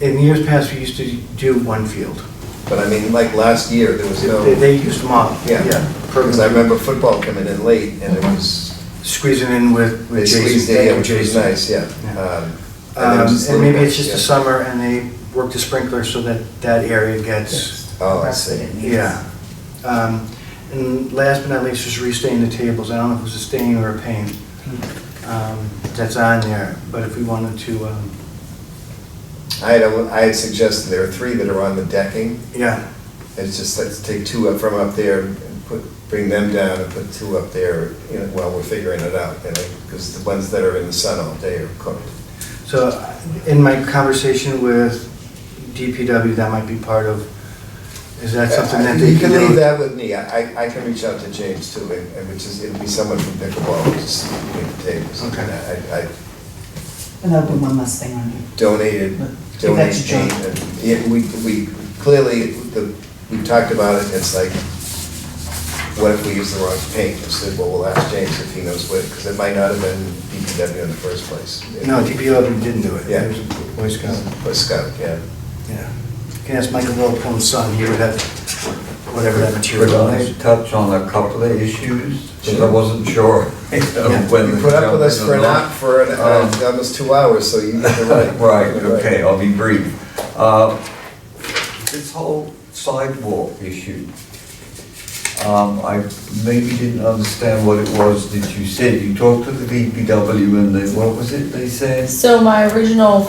In years past, we used to do one field. But I mean, like last year, there was no, They used them all. yeah, because I remember football coming in late, and it was, Squeezing in with they Jason. squeezed it in, which was Jason. nice, yeah. Yeah. And then it was And maybe it's little just the bits, summer and they work the sprinkler so that that area gets, yeah. Oh, I see. yeah. And last but not least, just restain the tables. I don't know if it was a stain or a paint that's on there, but if we wanted to, I had suggested there are 3 that are on the decking. yeah, It's just, let's take 2 up from up there and bring them down and put 2 up there, while we're figuring it out, because the ones that are in the sun all day are cooked. so in my conversation with DPW, that might be part of, is that something that they You can can leave do? that with me, I can reach out to James too, and it'll be someone from pickleball, who's just clean the tables. Okay. I And that'll be one less thing on you. donated, Give that to paint, John. and, yeah, we clearly, we talked about it, it's like, what if we use the wrong paint? I said, well, we'll ask James if he knows what, because it might not have been DPW in the first place. No, DPW didn't do it. Yeah. It was a Boy Scout. But Scott, yeah. Yeah. You can ask Michael Wilpone's son, he would have whatever that Could material I is. touch on a couple of issues? Because I Sure. wasn't sure. Yeah. Whether You put up with us to for jump in or not. almost 2 hours, so you get the right. Right, okay, I'll be brief. This whole sidewalk issue, I maybe didn't understand what it was that you said. You talked to the DPW and what was it they said? So my original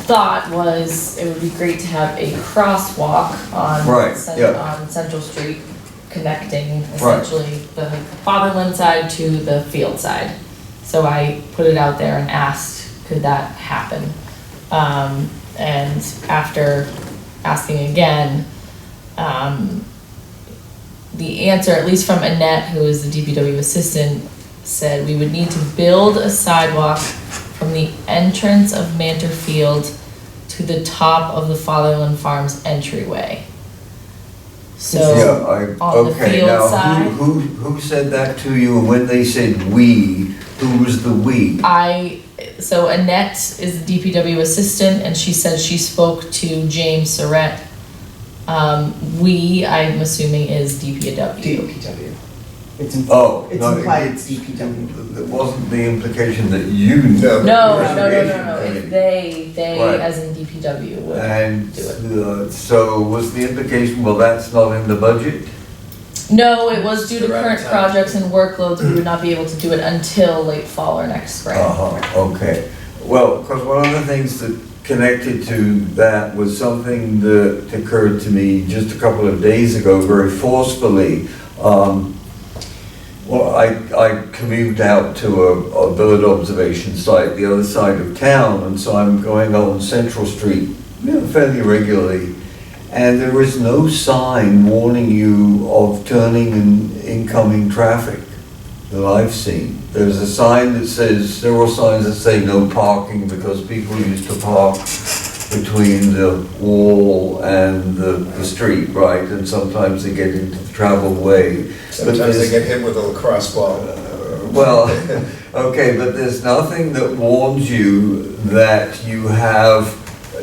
thought was it would be great to have a crosswalk on, Right, yeah. on Central Street, connecting Right. essentially the Fatherland side to the field side. So I put it out there and asked, could that happen? And after asking again, the answer, at least from Annette, who is the DPW assistant, said we would need to build a sidewalk from the entrance of Mantor Field to the top of the Fatherland Farms entryway. So, on the Okay, field now, side? who said that to you? And when they said "we," who was the "we"? So Annette is the DPW assistant, and she said she spoke to James Surratt. I'm assuming is DPW. DPW. It's Oh, it's no, implied it's DPW. It wasn't the implication that you knew. No, Right. it's they Right. as in DPW would And do it. so was the implication, well, that's not in the budget? No, it was due to It's around current time. projects and workloads, we would not be able to do it until late fall or next spring. Okay. Well, because one of the things that connected to that was something that occurred to me just a couple of days ago very forcefully. Well, I commute out to a bird observation site the other side of town, and so I'm going on Central Street, fairly regularly. And there is no sign warning you of turning and incoming traffic. that I've seen. There's a sign that says, several signs that say no parking because people used to park between the wall and the street, right? And sometimes they get into the traveled way. But Sometimes they there's- get hit with a lacrosse ball. Well, okay, but there's nothing that warns you that you have,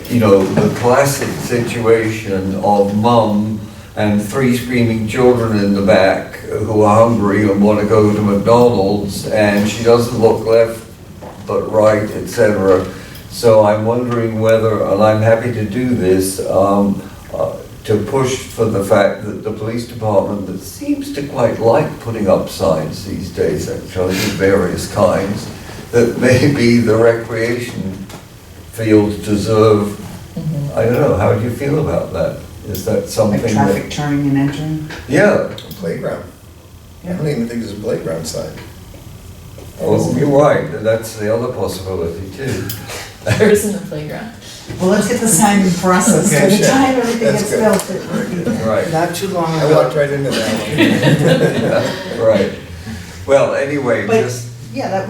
you know, the classic situation of mum and 3 screaming children in the back who are hungry and want to go to McDonald's, and she doesn't look left but right, etc. So I'm wondering whether, and I'm happy to do this, to push for the fact that the police department, that seems to quite like putting up signs these days, actually, of various kinds, that maybe the recreation fields deserve, I don't know, how do you feel about that? Is that something Like that? traffic turning and entering? Yeah, Playground. I don't even think there's a playground sign. well, you're right, that's the other possibility too. There isn't a playground. Well, let's get the sign process, by Okay, the time everything that's gets good. built, it will be there. Right. Not too long I ago. walked right into that one. Right. Well, anyway, But, just yeah,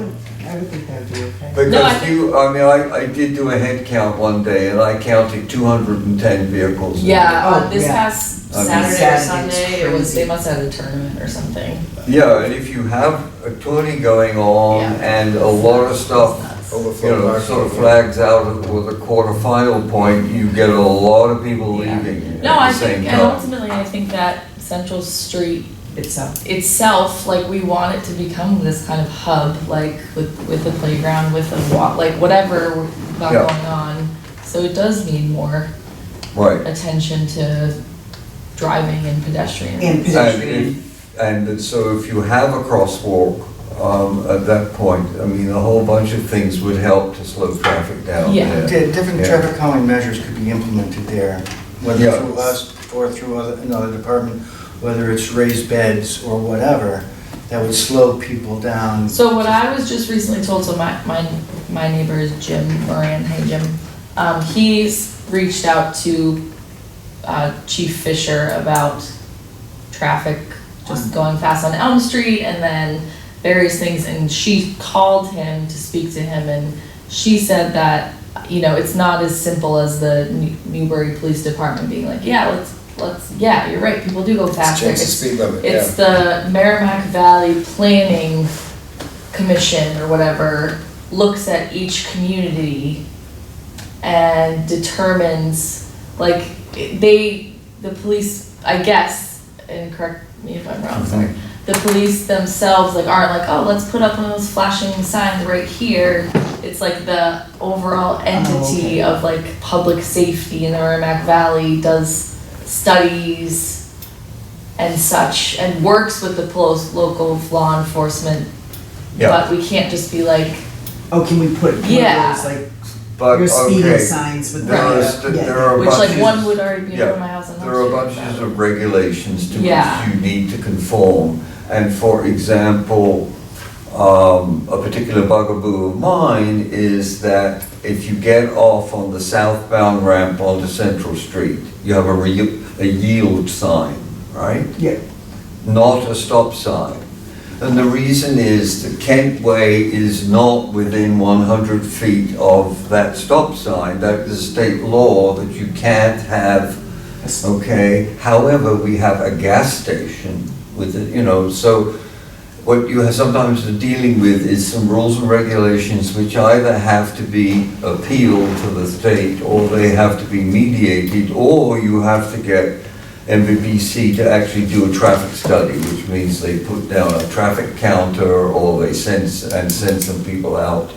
I would think that would be okay. No, I because think- you, I did do a head count one day and I counted 210 vehicles. Yeah, Oh, this yeah. past I mean, Saturday or Saturday's Sunday, it was, crazy. they must have had a tournament or something. Yeah, and if you have a tourney going on Yeah. and a lot of stuff, you Overflow know, parking. sort of flags out with a quarterfinal point, you get a lot of people Yeah. leaving No, at I the same think, and time. ultimately, I think that Central Street Itself. like, we want it to become this kind of hub, like, with the playground, with the like, whatever we've got Yeah. going on. So it does need more Right. attention to driving and pedestrian. And And pedestrian. so if you have a crosswalk, at that point, I mean, a whole bunch of things would help to slow traffic down Yeah. there. Different Yeah. traffic calming measures could be implemented there, whether Yeah. through us or through another department, whether it's raised beds or whatever, that would slow people down. So what I was just recently told, so my neighbor is Jim Moran, hey Jim, he's reached out to Chief Fisher about traffic just going fast on Elm Street and then various things, and she called him to speak to him, and she said that, you know, it's not as simple as the Newbury Police Department being like, yeah, yeah, you're right, people do go Let's faster. change the speed limit, yeah. It's the Merrimack Valley Planning Commission or whatever looks at each community and determines, like, the police, I guess, and correct me if I'm wrong, sorry, the police themselves, like, aren't like, oh, let's put up one of those flashing signs right here. It's like the overall entity okay. of, like, public safety in the Merrimack Valley does studies and such, and works with the local law enforcement. Yeah. But we can't just be like, Oh, can we put one of Yeah. those, like, But, your speeding okay, signs with the, there are, yeah. there are which like bunches- one would already be in yeah, front of my house and. There are bunches of regulations to Yeah. which you need to conform. And for example, a particular bugaboo of mine is that if you get off on the southbound ramp onto Central Street, you have a yield sign, right? Yeah. Not a stop sign. And the reason is that Kent Way is not within 100 feet of that stop sign. That is state law that you can't have, okay? However, we have a gas station with it, you know, so what you are sometimes dealing with is some rules and regulations which either have to be appealed to the state, or they have to be mediated, or you have to get MVPC to actually do a traffic study, which means they put down a traffic counter, or they send some people out.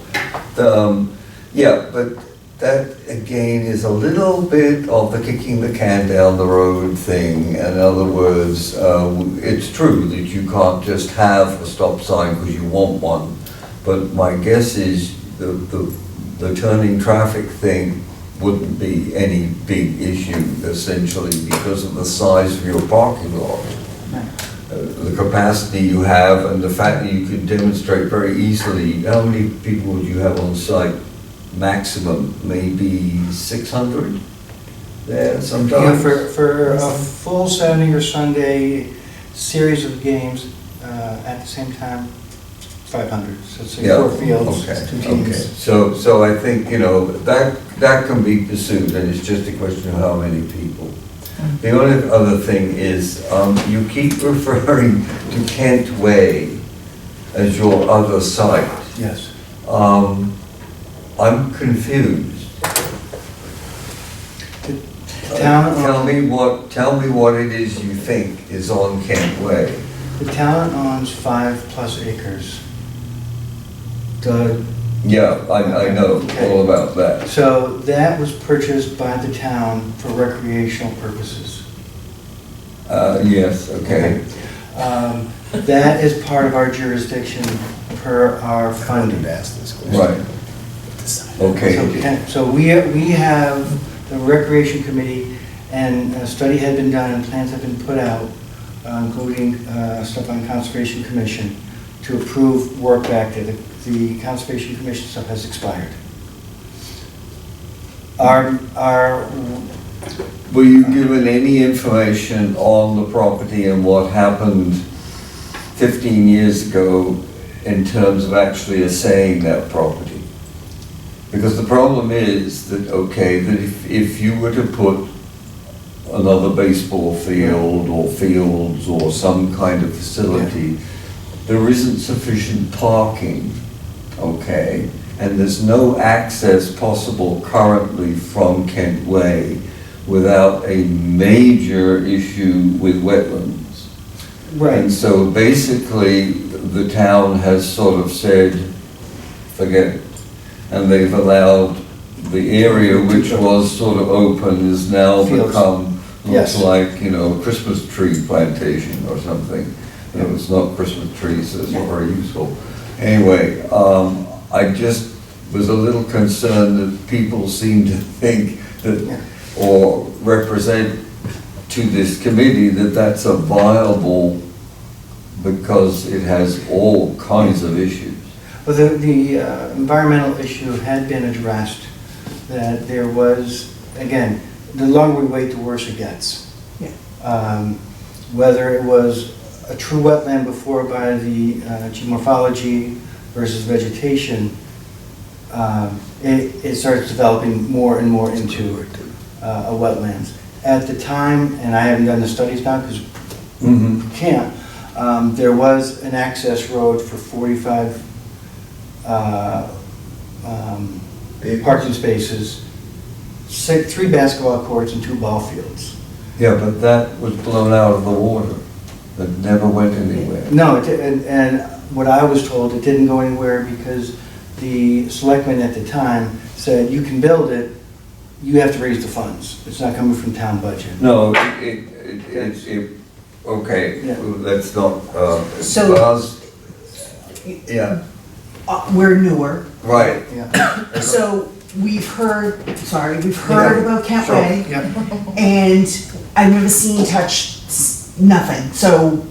Yeah, but that again is a little bit of the kicking the can down the road thing. In other words, it's true that you can't just have a stop sign because you want one, but my guess is the turning traffic thing wouldn't be any big issue essentially because of the size of your parking lot. The capacity you have and the fact that you could demonstrate very easily, how many people would you have on site? Maximum, maybe 600 there Yeah, sometimes? for a full Saturday or Sunday series of games at the same time, 500, so it's like Yeah, 4 fields, okay, 2 okay. teams. So I think, that can be pursued, and it's just a question of how many people. The only other thing is, you keep referring to Kent Way as your other site. Yes. I'm confused. The town, Tell me what it is you think is on Kent Way. the town owns 5+ acres. Yeah, I know all about that. So that was purchased by the town for recreational purposes. Yes, okay. That is part of our jurisdiction per our I funding. wanted to ask this question. Right, okay. So we have the recreation committee, and a study had been done and plans have been put out, including stuff on Conservation Commission, to approve work back there. The Conservation Commission stuff has expired. Our, Were you given any information on the property and what happened 15 years ago in terms of actually assaying that property? Because the problem is that, okay, that if you were to put another baseball field or fields or some kind of facility, there isn't sufficient parking, okay? And there's no access possible currently from Kent Way without a major issue with wetlands. And right, so basically, the town has sort of said, forget it. And they've allowed the area which was sort of open is now Fields. become, Yes. looks like, a Christmas tree plantation or something. It's not Christmas trees, so it's not very useful. Anyway, I just was a little concerned that people seem to think that, or represent to this committee that that's a viable, because it has all kinds of issues. well, the environmental issue had been addressed, that there was, again, the longer we wait, the worse it gets. Whether it was a true wetland before by the geomorphology versus vegetation, it starts developing more and more into a wetlands. At the time, and I haven't done the studies now because we can't, there was an access road for 45 parking spaces, 3 basketball courts and 2 ball fields. Yeah, but that was blown out of the water. That never went anywhere. No, and what I was told, it didn't go anywhere because the selectmen at the time said, you can build it, you have to raise the funds. It's not coming from town budget. No, okay, Yeah. that's not, So- Buzz, yeah, We're newer, right. Yeah. so we've heard about Kent Sure, Way, yeah. and I've never seen, touched, nothing. So,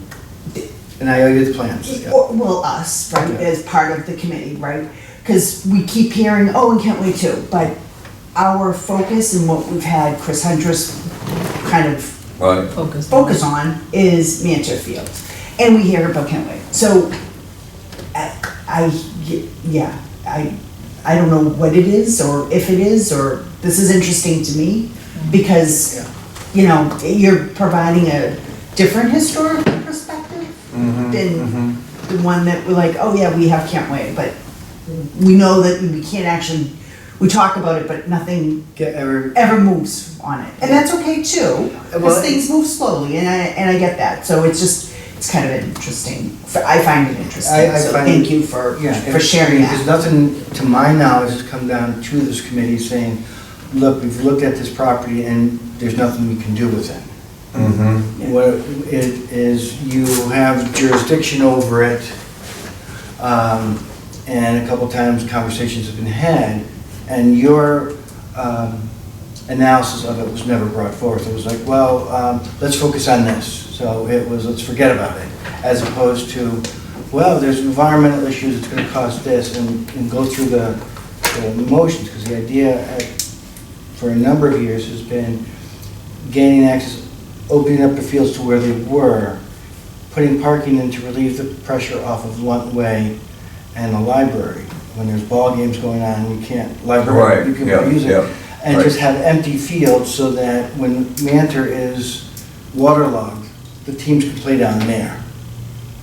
And I owe you the plans. Yeah. well, us, right, Yeah. as part of the committee, right? Because we keep hearing, oh, and Kent Way too, but our focus and what we've had Chris Huntress kind of Right. focus on is Manchester Fields. And we hear about Kent Way. So, I don't know what it is, or if it is, or this is interesting to me, because, you're providing a different historical perspective than the one that we're like, oh yeah, we have Kent Way, but we know that we can't actually, we talk about it, but nothing ever moves on it. And that's okay too, Well, because things move slowly, and I get that. So it's kind of interesting. I find it interesting, I so find thank it- you for Yeah, sharing Because that. nothing, to my knowledge, has come down to this committee saying, look, we've looked at this property and there's nothing we can do with it. What it is, you have jurisdiction over it, and a couple times conversations have been had, and your analysis of it was never brought forth. It was like, well, let's focus on this. So it was, let's forget about it, as opposed to, well, there's environmental issues, it's gonna cost this, and go through the motions, because the idea for a number of years has been gaining access, opening up the fields to where they were, putting parking in to relieve the pressure off of Lunt Way, and the library. When there's ball games going on, you can't, library, Right, you can yeah, use it. yeah, And right. just have empty fields so that when Mantor is waterlogged, the teams can play down there.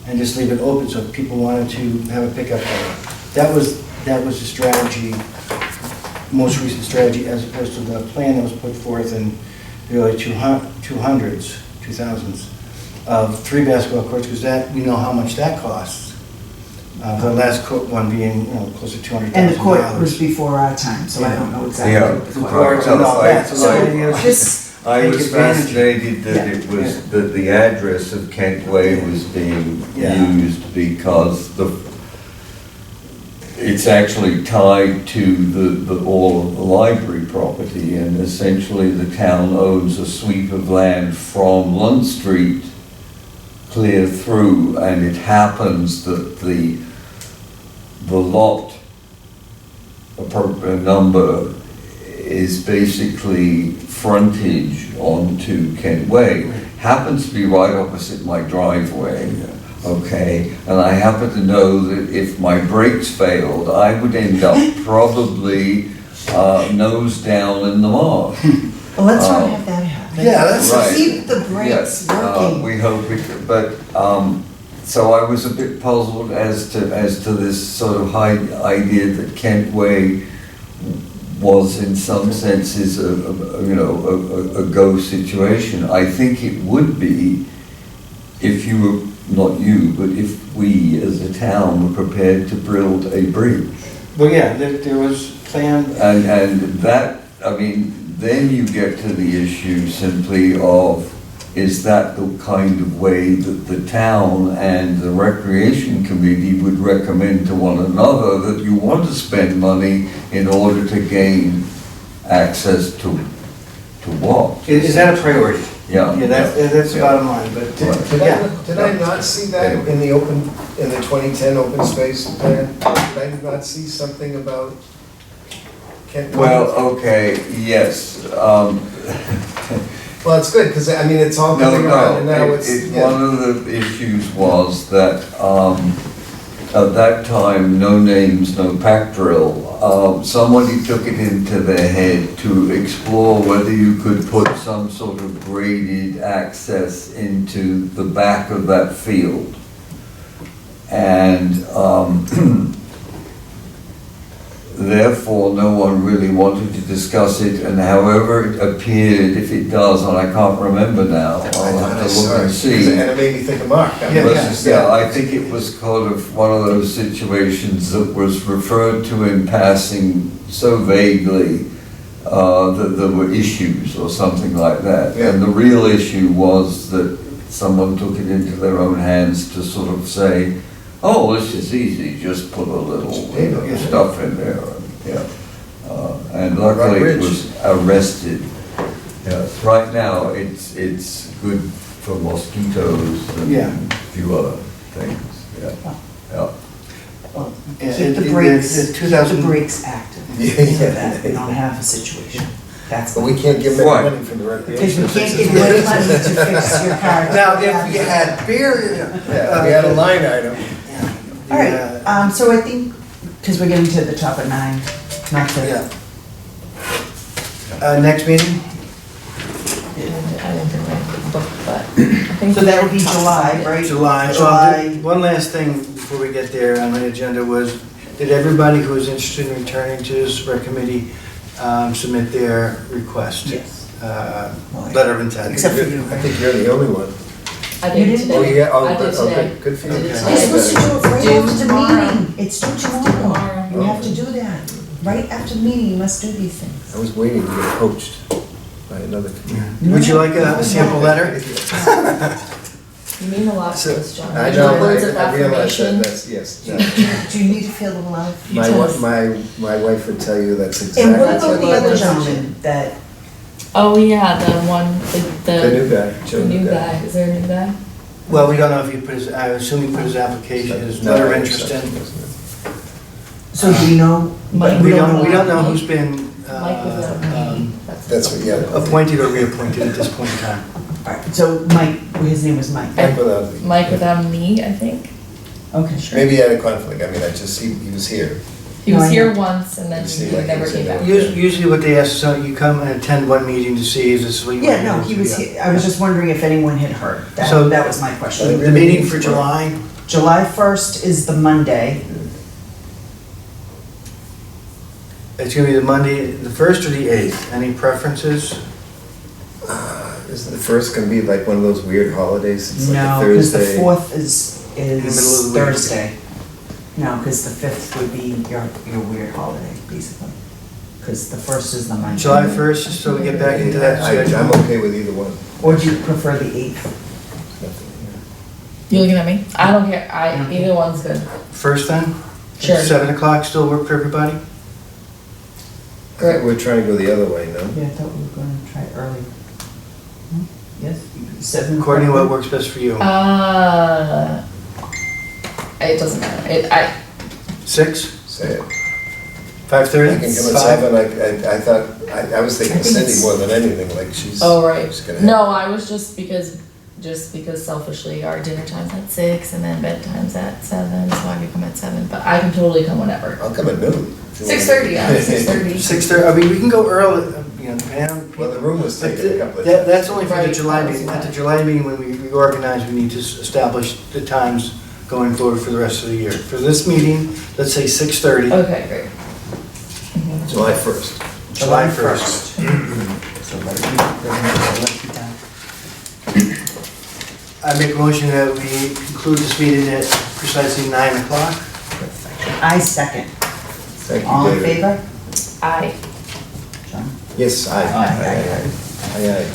And just leave it open so if people wanted to have a pickup area. That was the strategy, most recent strategy, as opposed to the plan that was put forth in the early 2000s, of 3 basketball courts, because that, we know how much that costs. The last court one being, close to $200,000. And the court was before our time, so I don't know exactly Yeah. what the court. Courts and all that, so I- they use- This, I Take was advantage. fascinated that Yeah, it was, that the address of Kent Way was being Yeah. used because it's actually tied to all of the library property, and essentially the town owns a sweep of land from Lund Street clear through, and it happens that the lot appropriate number is basically frontage onto Kent Way. Happens to be right opposite my driveway, okay? And I happen to know that if my brakes failed, I would end up probably nose down in the marsh. well, let's not have that happen. Yeah, that's Right. Keep the brakes Yes, working. we hope we could, but, so I was a bit puzzled as to this sort of idea that Kent Way was in some senses a go situation. I think it would be if you were, not you, but if we as a town were prepared to build a bridge. Well, yeah, there was plan, And that, I mean, then you get to the issue simply of, is that the kind of way that the town and the recreation committee would recommend to one another that you want to spend money in order to gain access to what? is that a priority? Yeah. Yeah, that's the Yeah. bottom line, but, yeah. Did I not see that in the 2010 open space plan? Did I not see something about Kent? Well, okay, yes, Well, it's good, because I mean, it's all coming around, and now it's, yeah. one of the issues was that, at that time, no names, no pack drill, somebody took it into their head to explore whether you could put some sort of graded access into the back of that field. And, therefore, no one really wanted to discuss it, and however it appeared, if it does, and I can't remember now, I'll have to look and see. And it made me think of Mark. I mean, But, it's just- yeah, I think it was kind of one of those situations that was referred to in passing so vaguely that there were issues or something like that. Yeah. And the real issue was that someone took it into their own hands to sort of say, oh, this is easy, just put a little stuff in there, yeah. And luckily it was arrested. Yes, right now, it's good for mosquitoes Yeah. and a few other things, yeah, yeah. Well, Yeah, Keep the it- brakes, the keep 2000 the brakes active, Yeah, so yeah. that we don't have a situation. That's. But we can't give them Right. money from the Because recreation. we can't give away money to fix your car. Now, if we had beer. Yeah, we had a line item. All right, so I think, because we're getting to the top of 9, not to. Yeah. Next meeting? I didn't bring my book, but I think. So that would be July, right? July. July. One last thing before we get there on my agenda was, did everybody who is interested in returning to this rec committee submit their request? Yes. Letter of intent? Except for you. I think you're the only one. I You did didn't? Oh, today. yeah, oh, I did good, oh, today. good, good for you. I did Okay. today. You're supposed to do it right Due after the tomorrow. meeting. It's due tomorrow. Tomorrow. You have to do that. Right after the meeting, you must do these I things. was waiting to get poached by another community. Would you like a sample letter? You mean a lot to So, us, John. I Your know, words of I realize that, affirmation. that's, yes. no. Do you need to feel the love? My Yes. wife, my wife would tell you that's And exactly. what That's about what the love other is. gentleman that, Oh, yeah, the one, The new guy, the Joe. new guy. Is there a new guy? Well, we don't know if he put his, I assume he put his application, his letter of interest in. so do you know? Mike. We don't know who's been Mike was at me. That's what, yeah. appointed or reappointed at this point in time. All right, so Mike, his name was Mike. Mike without the. Mike without me, I think. Okay, sure. Maybe he had a conflict, I mean, he was here. He was No, I here know. once and then You see, he like, never it's came in back. there. Usually what they ask, so you come and attend one meeting to see is this what you want Yeah, to do? no, he was here, I was just wondering if anyone had heard. So- That was my question. The meeting for July, July 1st is the Monday. it's gonna be the Monday, the 1st or the 8th, any preferences? Isn't the first gonna be like one of those weird holidays? It's like a No, because the Thursday. 4th is the middle of the week. Thursday. No, because the 5th would be your weird holiday, basically. Because the 1st is the Monday. July 1st, just so we get back into that I'm schedule? okay with either one. Or do you prefer the 8th? You looking at me? I don't care, Okay. either one's good. First then? Sure. 7 o'clock still work for everybody? I think we're trying to go the other way, no? Yeah, I thought we were gonna try early. Yes, 7. Courtney, what works best for you? It doesn't matter, 6? Say it. 5:30? I can come at 7, I thought, I was thinking I think Cindy it's- more than anything, like she's. Oh, right. she's gonna have- No, I was just because selfishly our dinner time's at 6 and then bedtime's at 7, so I could come at 7, but I can totally come whenever. I'll come at noon. 6:30, yeah, 6:30. 6:30, I mean, we can go early, you know, depending on. Well, the room was But taken a couple of. That's only for the Right, July that was meeting. At the why. July meeting, when we reorganize, we need to establish the times going forward for the rest of the year. For this meeting, let's say 6:30. Okay, great. July 1st. July 1st. So let you down. I make a motion that we conclude this meeting at precisely 9 o'clock. I second. Thank you, All in David. favor? Aye. John? Yes, aye. Aye. Aye, aye.